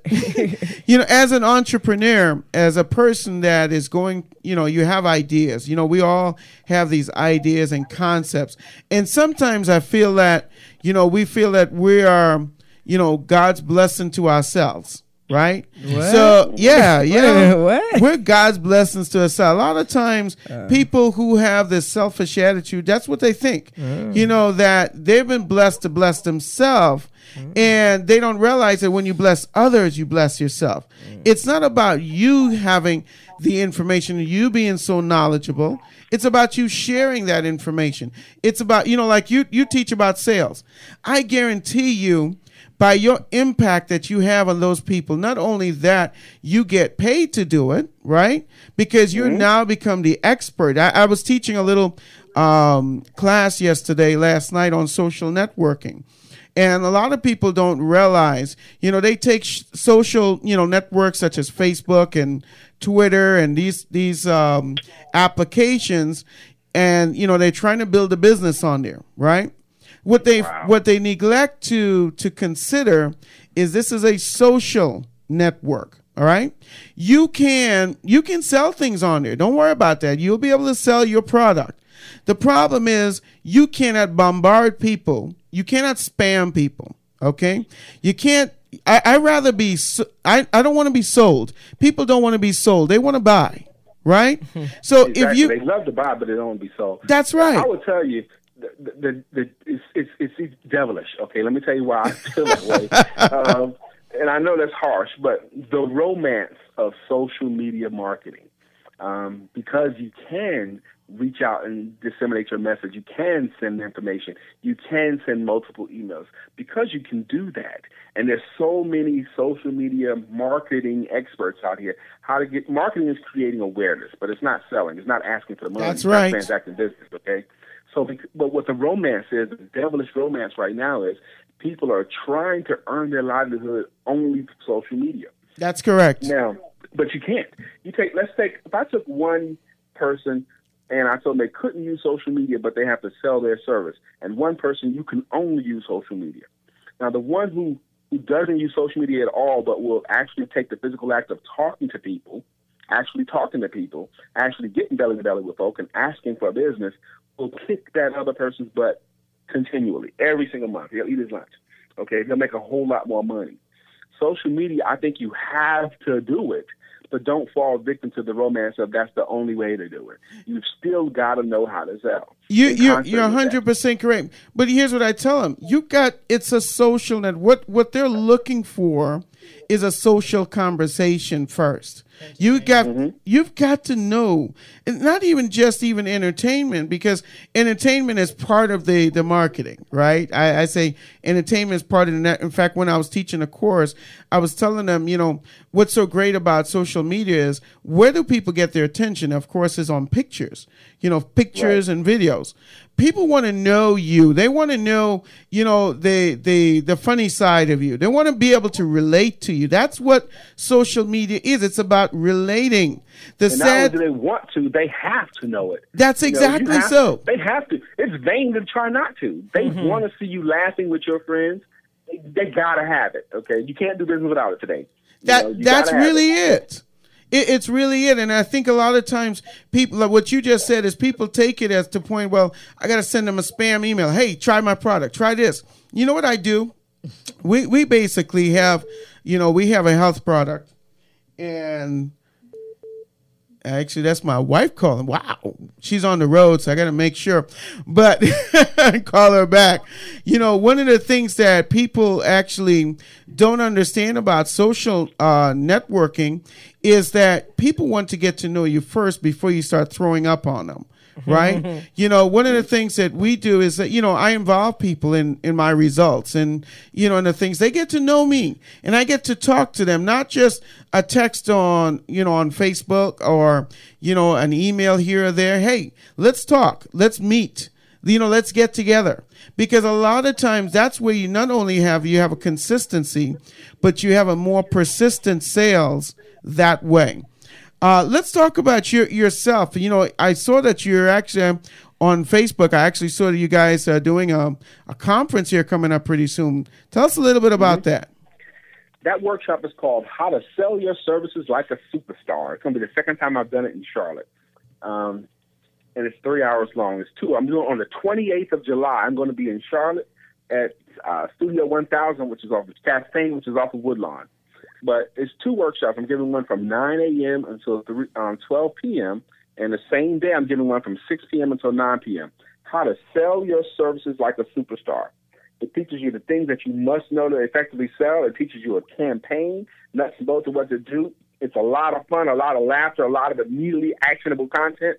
You know, as an entrepreneur, as a person that is going, you know, you have ideas. You know, we all have these ideas and concepts, and sometimes I feel that we feel that we are, you know, God's blessing to ourselves. Right? What? So, yeah. What? We're God's blessings to us. A lot of times, people who have this selfish attitude, that's what they think. You know, that they've been blessed to bless themselves, and they don't realize that when you bless others, you bless yourself. It's not about you having the information, you being so knowledgeable. It's about you sharing that information. It's about, you know, like you teach about sales. I guarantee you, by your impact that you have on those people, not only that, you get paid to do it, right? Because you now become the expert. I was teaching a little class last night on social networking. And a lot of people don't realize, you know, they take social, you know, networks such as Facebook and Twitter and these applications, and, you know, they're trying to build a business on there, right? What they neglect to consider is this is a social network. All right, you can sell things on there. Don't worry about that. You'll be able to sell your product. The problem is you cannot bombard people. You cannot spam people. Okay, you can't. I rather be. I don't want to be sold. People don't want to be sold. They want to buy. Right. So exactly. They love to buy, but they don't want to be sold. That's right. I would tell you. It's devilish. Okay, let me tell you why I feel that way. And I know that's harsh, but the romance of social media marketing, because you can reach out and disseminate your message, you can send information, you can send multiple emails, because you can do that. And there's so many social media marketing experts out here. Marketing is creating awareness, but it's not selling. It's not asking for the money. That's right. It's not transacting business. Okay. So, but what the romance is, the devilish romance right now is people are trying to earn their livelihood only through social media. That's correct. Now, but you can't. Let's take, if I took one person and I told them they couldn't use social media, but they have to sell their service, and one person, you can only use social media. Now, the one who doesn't use social media at all, but will actually take the physical act of talking to people, actually getting belly to belly with folk and asking for business, will kick that other person's butt continually, every single month. He'll eat his lunch. Okay, he'll make a whole lot more money. Social media, I think you have to do it, but don't fall victim to the romance of that's the only way to do it. You've still got to know how to sell. You're 100% correct. But here's what I tell them: it's a social net. What they're looking for is a social conversation first. You've got to know, and not even entertainment, because entertainment is part of the marketing, right? I say entertainment is part of the net. In fact, when I was teaching a course, I was telling them, what's so great about social media is where do people get their attention? Of course, is on pictures, pictures and videos. People want to know you. They want to know, the funny side of you. They want to be able to relate to you. That's what social media is. It's about relating. Not only do they want to, they have to know it. That's exactly so. They have to. It's vain to try not to. They want to see you laughing with your friends. They got to have it, okay? You can't do business without it today. That's really it. It's really it. And I think a lot of times people, like what you just said, is people take it as the point, well, I got to send them a spam email. Hey, try my product. Try this. You know what I do? We basically have, we have a health product. And actually, that's my wife calling. Wow. She's on the road, so I got to make sure. But call her back. One of the things that people actually don't understand about social networking is that people want to get to know you first before you start throwing up on them. Right? One of the things that we do is that, I involve people in my results and, and the things. They get to know me and I get to talk to them, not just a text on, on Facebook or, an email here or there. Hey, let's talk. Let's meet. Let's get together. Because a lot of times that's where you not only have a consistency, but you have a more persistent sales that way. Let's talk about yourself. I saw that you're actually on Facebook. I actually saw that you guys are doing a conference here coming up pretty soon. Tell us a little bit about that. That workshop is called How to Sell Your Services Like a Superstar. It's going to be the second time I've done it in Charlotte. And it's 3 hours long. I'm doing it on the 28th of July. I'm going to be in Charlotte at Studio 1000, which is off of Chastain, which is off of Woodlawn. But it's 2 workshops. I'm giving one from 9 a.m. until 12 p.m. And the same day, I'm giving one from 6 p.m. until 9 p.m. How to sell your services like a superstar. It teaches you the things that you must know to effectively sell. It teaches you a campaign, nuts and bolts of what to do. It's a lot of fun, a lot of laughter, a lot of immediately actionable content.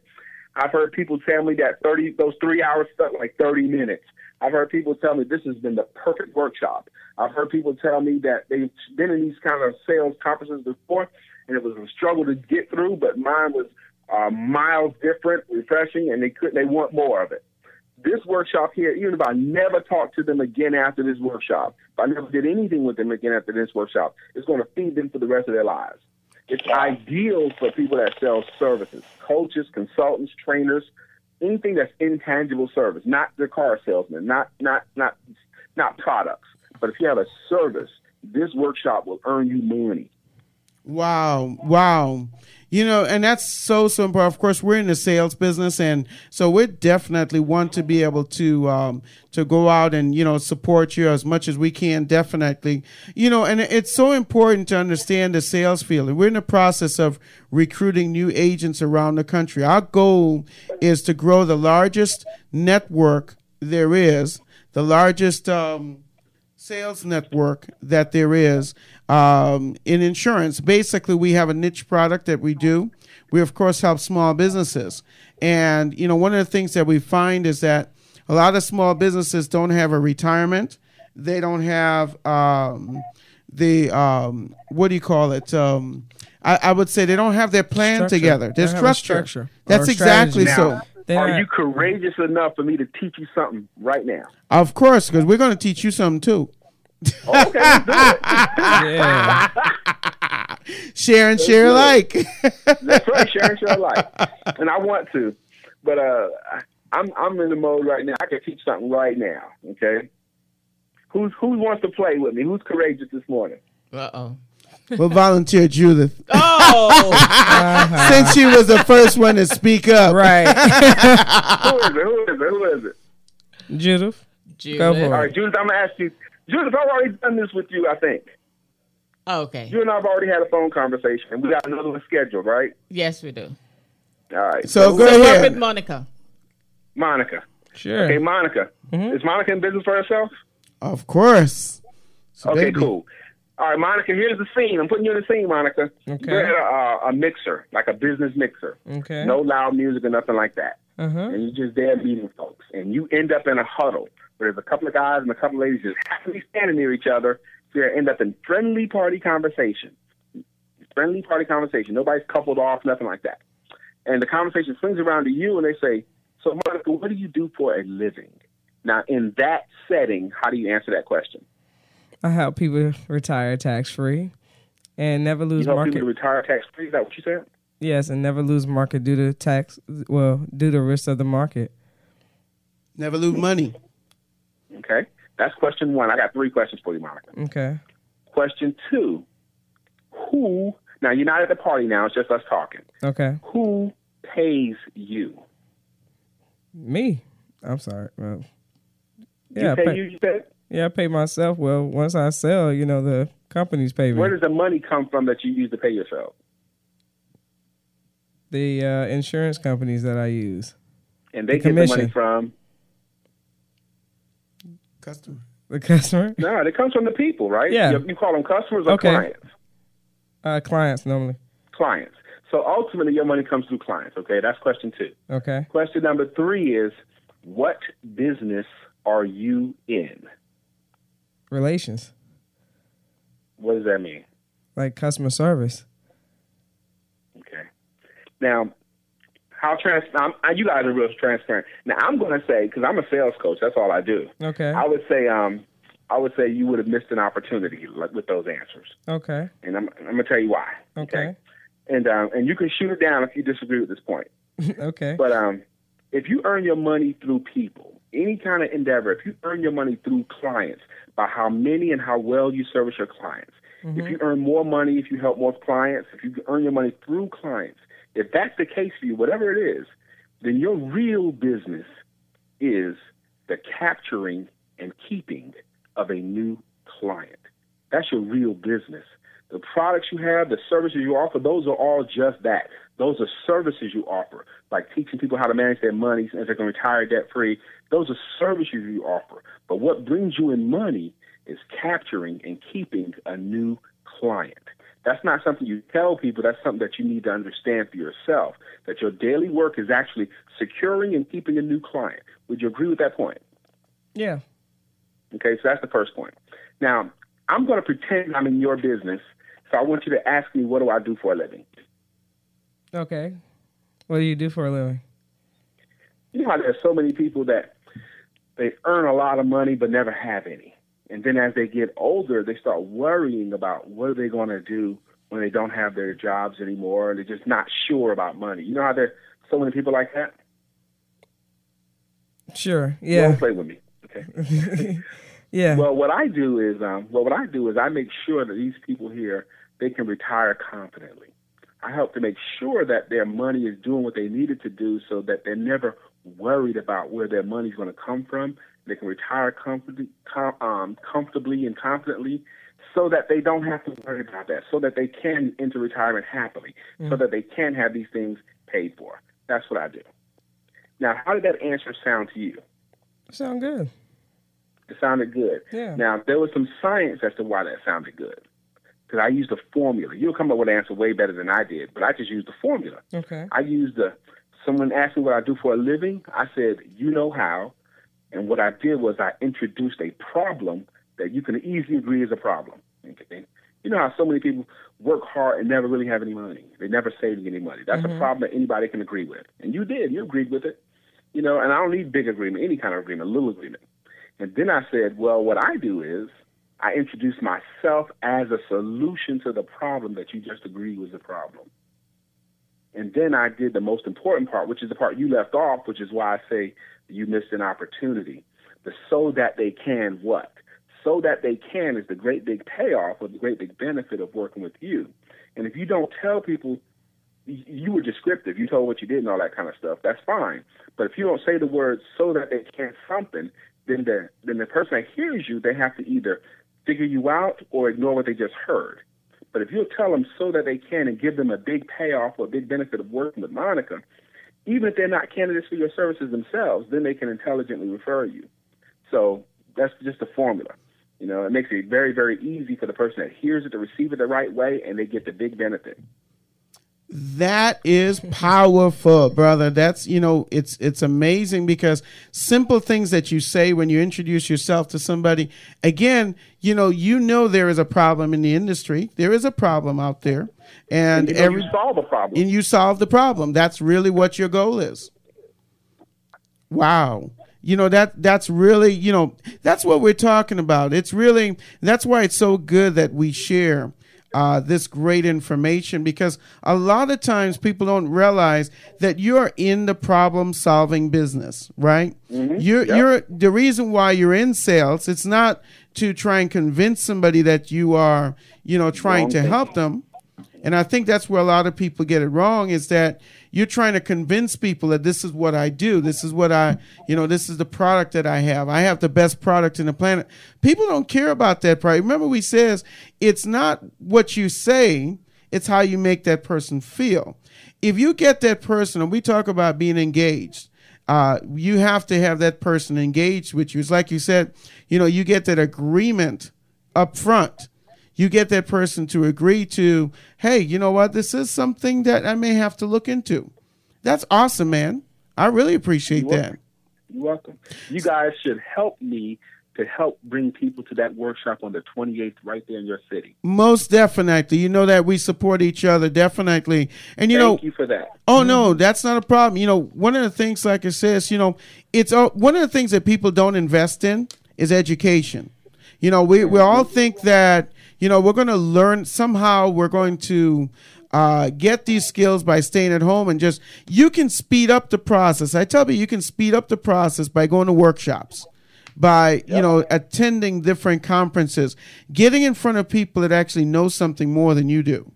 I've heard people tell me that those 3 hours felt like 30 minutes. I've heard people tell me this has been the perfect workshop. I've heard people tell me that they've been in these kind of sales conferences before, and it was a struggle to get through, but mine was miles different, refreshing, and they want more of it. This workshop here, even if I never talk to them again after this workshop, if I never did anything with them again after this workshop, it's going to feed them for the rest of their lives. It's ideal for people that sell services, coaches, consultants, trainers, anything that's intangible service, not the car salesman, not products. But if you have a service, this workshop will earn you money. Wow. And that's so important. Of course, we're in the sales business, and so we definitely want to be able to go out and, support you as much as we can, definitely. And it's so important to understand the sales field. We're in the process of recruiting new agents around the country. Our goal is to grow the largest network there is, the largest sales network that there is in insurance. Basically, we have a niche product that we do. We, of course, help small businesses. And, one of the things that we find is that a lot of small businesses don't have a retirement. They don't have what do you call it? I would say they don't have their plan together. Their structure. That's exactly so. Are you courageous enough for me to teach you something right now? Of course, because we're going to teach you something too. Okay, let's do it. Yeah. Share and share alike. That's right, share and share alike. And I want to, but I'm in the mode right now. I can teach something right now. Okay, who wants to play with me? Who's courageous this morning? We'll volunteer Judith. Since she was the first one to speak up. Right. Who is it? Judith. Go for it. All right, Judith, I'm going to ask you. Judith, I've already done this with you, I think. Oh, okay. You and I have already had a phone conversation, and we got another one scheduled, right? Yes, we do. All right. So go ahead. Work with Monica. Monica. Sure. Okay, Monica. Mm-hmm. Is Monica in business for herself? Of course. Okay, cool. All right, Monica, here's the scene. I'm putting you in the scene, Monica. Okay. You're at a mixer, like a business mixer. Okay. No loud music or nothing like that. Uh-huh. And you're just there meeting folks. And you end up in a huddle where there's a couple of guys and a couple of ladies just happily standing near each other. So you end up in friendly party conversation. Friendly party conversation. Nobody's coupled off, nothing like that. And the conversation swings around to you, and they say, so, Monica, what do you do for a living? Now, in that setting, how do you answer that question? I help people retire tax-free and never lose you help market. people retire tax-free? Is that what you said? Yes, and never lose market due to due to risk of the market. Never lose money. Okay. That's question one. I got 3 questions for you, Monica. Okay. Question 2, now you're not at the party now, it's just us talking. Okay. Who pays you? Me. I'm sorry. Well, You said? Yeah, I pay myself. Well, once I sell, the companies pay me. Where does the money come from that you use to pay yourself? The insurance companies that I use. And they get the money from? Customer. The customer? No, it comes from the people, right? Yeah. You call them customers or clients? Clients, normally. Clients. So ultimately, your money comes through clients, okay? That's question 2. Okay. Question number 3 is, what business are you in? Relations. What does that mean? Like customer service. Okay. Now, you guys are real transparent. Now, I'm going to say, because I'm a sales coach, that's all I do. Okay. I would say you would have missed an opportunity with those answers. Okay. And I'm going to tell you why. Okay. And you can shoot it down if you disagree with this point. Okay. But if you earn your money through people, any kind of endeavor, if you earn your money through clients, by how many and how well you service your clients, if you earn more money, if you help more clients, if you earn your money through clients, if that's the case for you, whatever it is, then your real business is the capturing and keeping of a new client. That's your real business. The products you have, the services you offer, those are all just that. Those are services you offer, like teaching people how to manage their money so they can retire debt-free. Those are services you offer. But what brings you in money is capturing and keeping a new client. That's not something you tell people. That's something that you need to understand for yourself, that your daily work is actually securing and keeping a new client. Would you agree with that point? Yeah. Okay, so that's the first point. Now, I'm going to pretend I'm in your business, so I want you to ask me, what do I do for a living? Okay. What do you do for a living? You know how there's so many people that they earn a lot of money but never have any. And then as they get older, they start worrying about what are they going to do when they don't have their jobs anymore, and they're just not sure about money. You know how there's so many people like that? Sure, yeah. Don't play with me, okay? Yeah. Well, what I do is I make sure that these people here, they can retire confidently. I help to make sure that their money is doing what they need it to do so that they're never worried about where their money's going to come from. They can retire comfortably and confidently so that they don't have to worry about that, so that they can enter retirement happily, so that they can have these things paid for. That's what I do. Now, how did that answer sound to you? Sound good. It sounded good. Yeah. Now, there was some science as to why that sounded good, because I used a formula. You'll come up with an answer way better than I did, but I just used the formula. Okay. I used someone asked me what I do for a living. I said, you know how. And what I did was I introduced a problem that you can easily agree is a problem. Okay? You know how so many people work hard and never really have any money. They never save any money. That's a problem that anybody can agree with. And you did. You agreed with it. And I don't need big agreement, any kind of agreement, a little agreement. And then I said, well, what I do is I introduce myself as a solution to the problem that you just agreed was a problem. And then I did the most important part, which is the part you left off, which is why I say you missed an opportunity. The so that they can what? So that they can is the great big payoff or the great big benefit of working with you. And if you don't tell people, you were descriptive, you told what you did and all that kind of stuff, that's fine. But if you don't say the word so that they can something, then the person that hears you, they have to either figure you out or ignore what they just heard. But if you'll tell them so that they can and give them a big payoff or a big benefit of working with Monica, even if they're not candidates for your services themselves, then they can intelligently refer you. So that's just a formula. You know, it makes it very, very easy for the person that hears it to receive it the right way, and they get the big benefit. That is powerful, brother. That's, you know, it's amazing, because simple things that you say when you introduce yourself to somebody, again, you know there is a problem in the industry. There is a problem out there, and you solve the problem. And you solve the problem. That's really what your goal is. Wow. You know, that's really, you know, that's what we're talking about. It's really, that's why it's so good that we share this great information, because a lot of times people don't realize that you're in the problem-solving business, right? Mm-hmm. You're the reason why you're in sales. It's not to try and convince somebody that you are, you know, trying to help them. And I think that's where a lot of people get it wrong, is that you're trying to convince people that this is what I do. This is what this is the product that I have. I have the best product in the planet. People don't care about that product. Remember, we says it's not what you say, it's how you make that person feel. If you get that person, and we talk about being engaged, you have to have that person engaged with you. It's like you said, you know, you get that agreement up front. You get that person to agree to, hey, you know what? This is something that I may have to look into. That's awesome, man. I really appreciate that. You're welcome. You guys should help me to help bring people to that workshop on the 28th right there in your city. Most definitely. You know that we support each other, definitely. And Thank you for that. Oh, no, that's not a problem. You know, one of the things, like it says, you know, it's one of the things that people don't invest in is education. You know, we all think that, you know, we're going to learn somehow. We're going to get these skills by staying at home, and you can speed up the process. I tell you can speed up the process by going to workshops, by, you know, attending different conferences, getting in front of people that actually know something more than you do.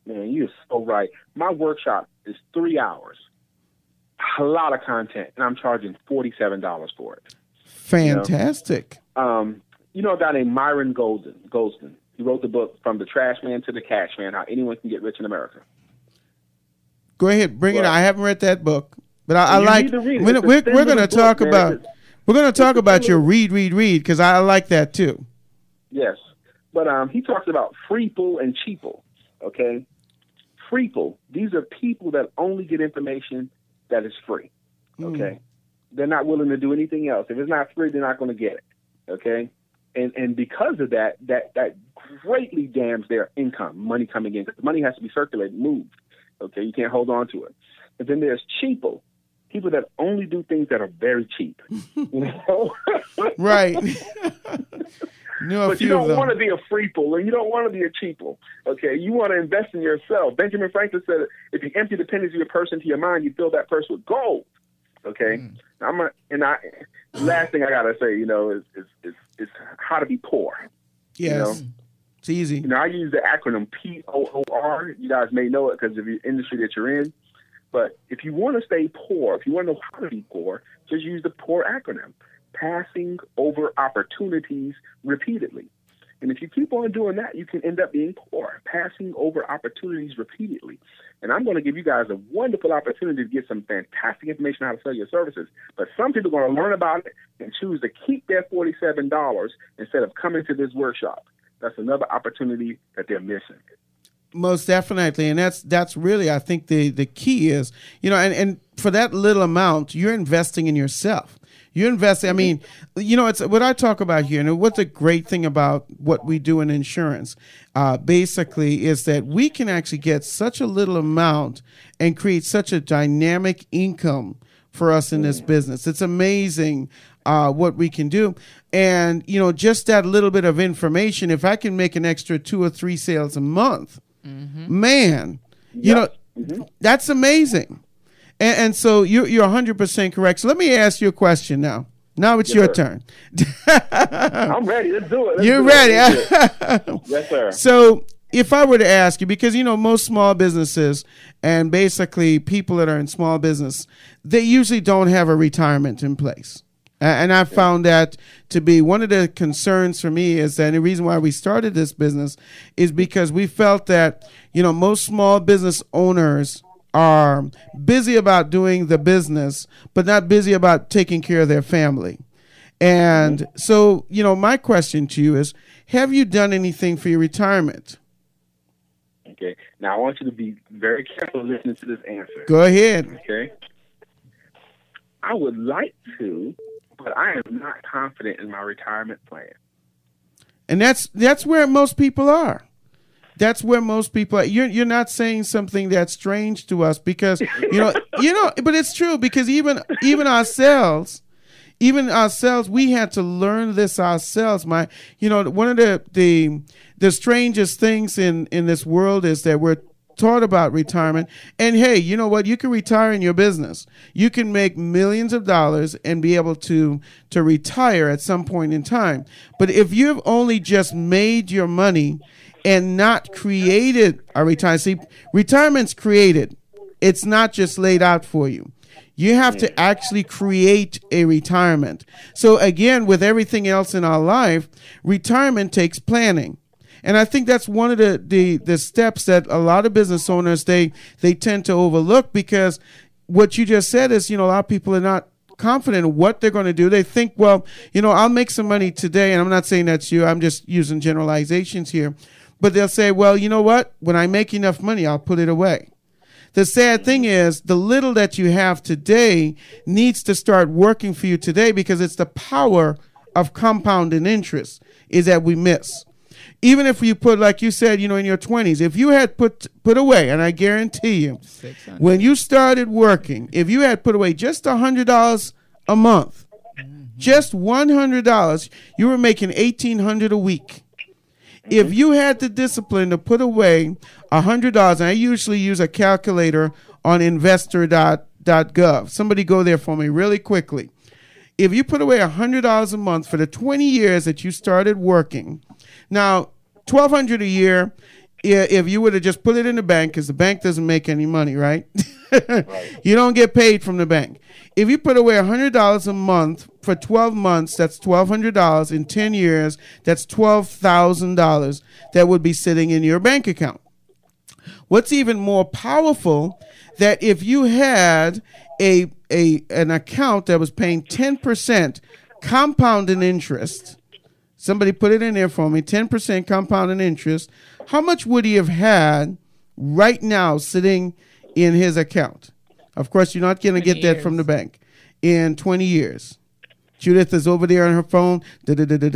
Man, you're so right. My workshop is 3 hours, a lot of content, and I'm charging $47 for it. Fantastic. You know a guy named Myron Goldston. He wrote the book From the Trash Man to the Cash Man: How Anyone Can Get Rich in America. Go ahead, bring it. I haven't read that book, but I like. We're going to talk about. We're going to talk about your read, because I like that too. Yes, but he talks about freeple and cheaple. Okay, freeple. These are people that only get information that is free. Okay, they're not willing to do anything else. If it's not free, they're not going to get it. Okay. And because of that greatly dams their income, money coming in. Because money has to be circulated, moved. Okay, you can't hold on to it. And then there's cheapo, people that only do things that are very cheap. You know? Right. But you don't want to be a freeple, and you don't want to be a cheapo. Okay, you want to invest in yourself. Benjamin Franklin said, if you empty the pennies of your purse into your mind, you fill that purse with gold. Okay, last thing I gotta say, you know, is how to be poor. Yes, you know? It's easy. You know, I use the acronym POOR. You guys may know it because of the industry that you're in. But if you want to stay poor, if you want to know how to be poor, just use the POUR acronym: passing over opportunities repeatedly. And if you keep on doing that, you can end up being poor, passing over opportunities repeatedly. And I'm going to give you guys a wonderful opportunity to get some fantastic information on how to sell your services. But some people are going to learn about it and choose to keep their $47 instead of coming to this workshop. That's another opportunity that they're missing. Most definitely. And that's really, I think, the key is, you know, and for that little amount, you're investing in yourself. You're investing. I mean, you know, it's what I talk about here. And what's a great thing about what we do in insurance, basically, is that we can actually get such a little amount and create such a dynamic income for us in this business. It's amazing what we can do. And, you know, just that little bit of information, if I can make an extra 2 or 3 sales a month, man, you know, that's amazing. And so you're 100% correct. So let me ask you a question now. Now it's your turn. I'm ready. Let's do it. You're ready. Yes, sir. So if I were to ask you, because, you know, most small businesses and basically people that are in small business, they usually don't have a retirement in place. And I found that to be one of the concerns for me is that, and the reason why we started this business is because we felt that, most small business owners are busy about doing the business, but not busy about taking care of their family. And so, my question to you is, have you done anything for your retirement? Okay. Now, I want you to be very careful listening to this answer. Go ahead. Okay. I would like to, but I am not confident in my retirement plan. And that's where most people are. That's where most people are. You're not saying something that's strange to us because, but it's true because even ourselves, we had to learn this ourselves. One of the strangest things in this world is that we're taught about retirement. And hey, you know what? You can retire in your business. You can make millions of dollars and be able to retire at some point in time. But if you've only just made your money and not created a retirement, see, retirement's created. It's not just laid out for you. You have to actually create a retirement. So again, with everything else in our life, retirement takes planning. And I think that's one of the steps that a lot of business owners, they tend to overlook, because what you just said is, a lot of people are not confident in what they're going to do. They think, well, I'll make some money today. And I'm not saying that's you. I'm just using generalizations here. But they'll say, well, you know what? When I make enough money, I'll put it away. The sad thing is the little that you have today needs to start working for you today, because it's the power of compounding interest is that we miss. Even if you put, like you said, in your 20s, if you had put away, and I guarantee you, when you started working, if you had put away just $100 a month, just $100, you were making $1,800 a week. If you had the discipline to put away $100, and I usually use a calculator on investor.gov. Somebody go there for me really quickly. If you put away $100 a month for the 20 years that you started working, now $1,200 a year, if you would have just put it in the bank, because the bank doesn't make any money, right? You don't get paid from the bank. If you put away $100 a month for 12 months, that's $1,200. In 10 years, that's $12,000 that would be sitting in your bank account. What's even more powerful, that if you had an account that was paying 10% compounding interest, somebody put it in there for me, 10% compounding interest, how much would he have had right now sitting in his account? Of course, you're not going to get that from the bank in 20 years. Judith is over there on her phone. Calculating.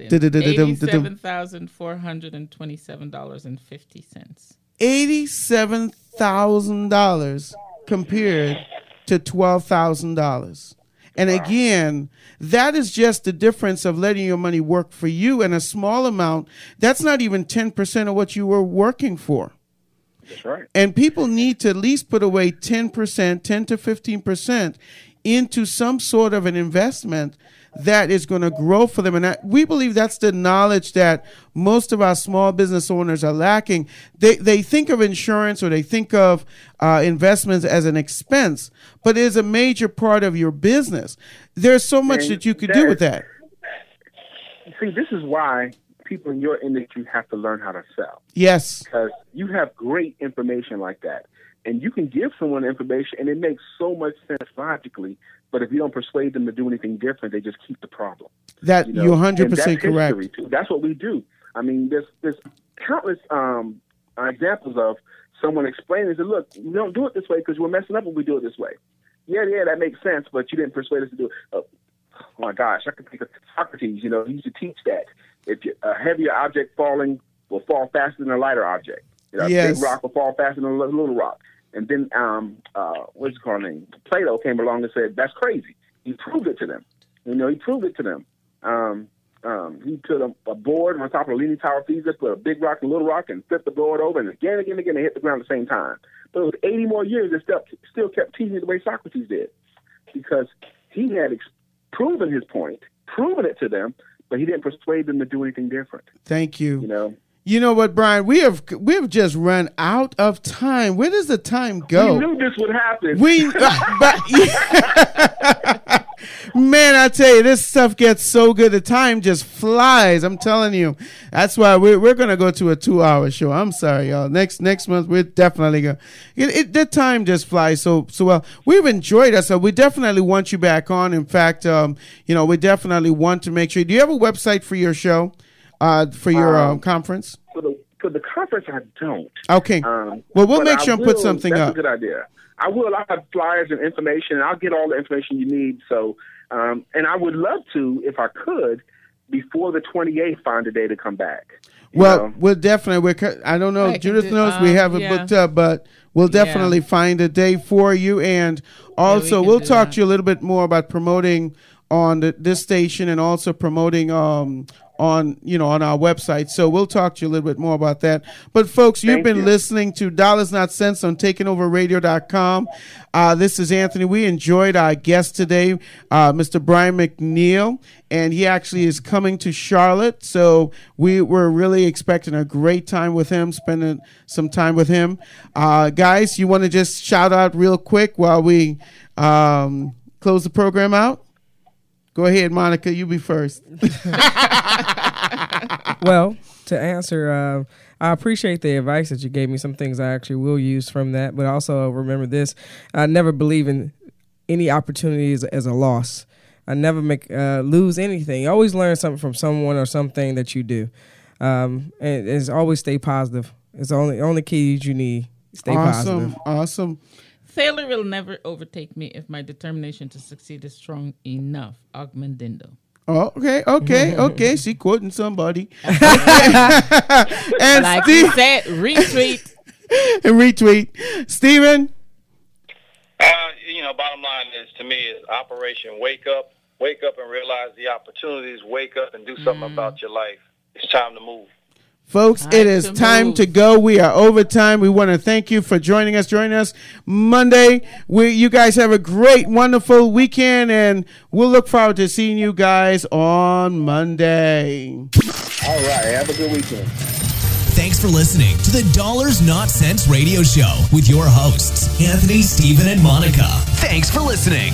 $87,427.50. $87,000 compared to $12,000. And again, that is just the difference of letting your money work for you in a small amount. That's not even 10% of what you were working for. That's right. And people need to at least put away 10%, 10 to 15% into some sort of an investment that is going to grow for them. And we believe that's the knowledge that most of our small business owners are lacking. They think of insurance, or they think of investments as an expense, but it is a major part of your business. There's so much that you could do with that. See, this is why people in your industry have to learn how to sell. Yes. Because you have great information like that. And you can give someone information, and it makes so much sense logically. But if you don't persuade them to do anything different, they just keep the problem. That you're 100% correct. Too. That's what we do. I mean, there's countless examples of someone explaining, said, look, we don't do it this way because we're messing up when we do it this way. Yeah, that makes sense, but you didn't persuade us to do it. Oh my gosh, I can think of Socrates. He used to teach that. If a heavier object falling will fall faster than a lighter object. A big rock will fall faster than a little rock. And then, what's his name? Plato came along and said, that's crazy. He proved it to them. He proved it to them. He put a board on top of a leaning tower of Pisa, put a big rock and a little rock, and flipped the board over, and again, they hit the ground at the same time. But it was 80 more years that still kept teaching the way Socrates did, because he had proven his point, proven it to them, but he didn't persuade them to do anything different. Thank you. You know what, Brian? We have just run out of time. Where does the time go? We knew this would happen. Man, I tell you, this stuff gets so good. The time just flies. I'm telling you. That's why we're going to go to a 2-hour show. I'm sorry, y'all. Next month, we're definitely going to. The time just flies so well. We've enjoyed it, so we definitely want you back on. In fact, we definitely want to make sure. Do you have a website for your show, for your conference? For the conference, I don't. Okay. Well, we'll make sure and put something up. That's a good idea. I will. I'll have flyers and information, and I'll get all the information you need. So, and I would love to, if I could, before the 28th, find a day to come back. Well, we'll definitely. I don't know if Judith knows we have it booked up, but we'll definitely find a day for you. And also, we'll talk to you a little bit more about promoting on this station and also promoting on our website. So we'll talk to you a little bit more about that. But folks, you've been listening to Dollars Not Cents on TakingOverRadio.com. This is Anthony. We enjoyed our guest today, Mr. Brian McNeil, and he actually is coming to Charlotte. So we were really expecting a great time with him, spending some time with him. Guys, you want to just shout out real quick while we close the program out? Go ahead, Monica. You be first. Well, to answer, I appreciate the advice that you gave me. Some things I actually will use from that. But also remember this. I never believe in any opportunities as a loss. I never lose anything. You always learn something from someone or something that you do. And it's always stay positive. It's the only key you need. Stay positive. Awesome. Failure will never overtake me if my determination to succeed is strong enough. Ogmendindo. Oh, okay. She quoting somebody. And like Steve said, retweet. Steven? Bottom line is, to me, is Operation Wake Up. Wake up and realize the opportunities. Wake up and do something about your life. It's time to move. Folks, it is time to go. We are over time. We want to thank you for joining us. Join us Monday. You guys have a great, wonderful weekend, and we'll look forward to seeing you guys on Monday. All right. Have a good weekend. Thanks for listening to the Dollars Not Cents Radio Show with your hosts, Anthony, Stephen, and Monica. Thanks for listening.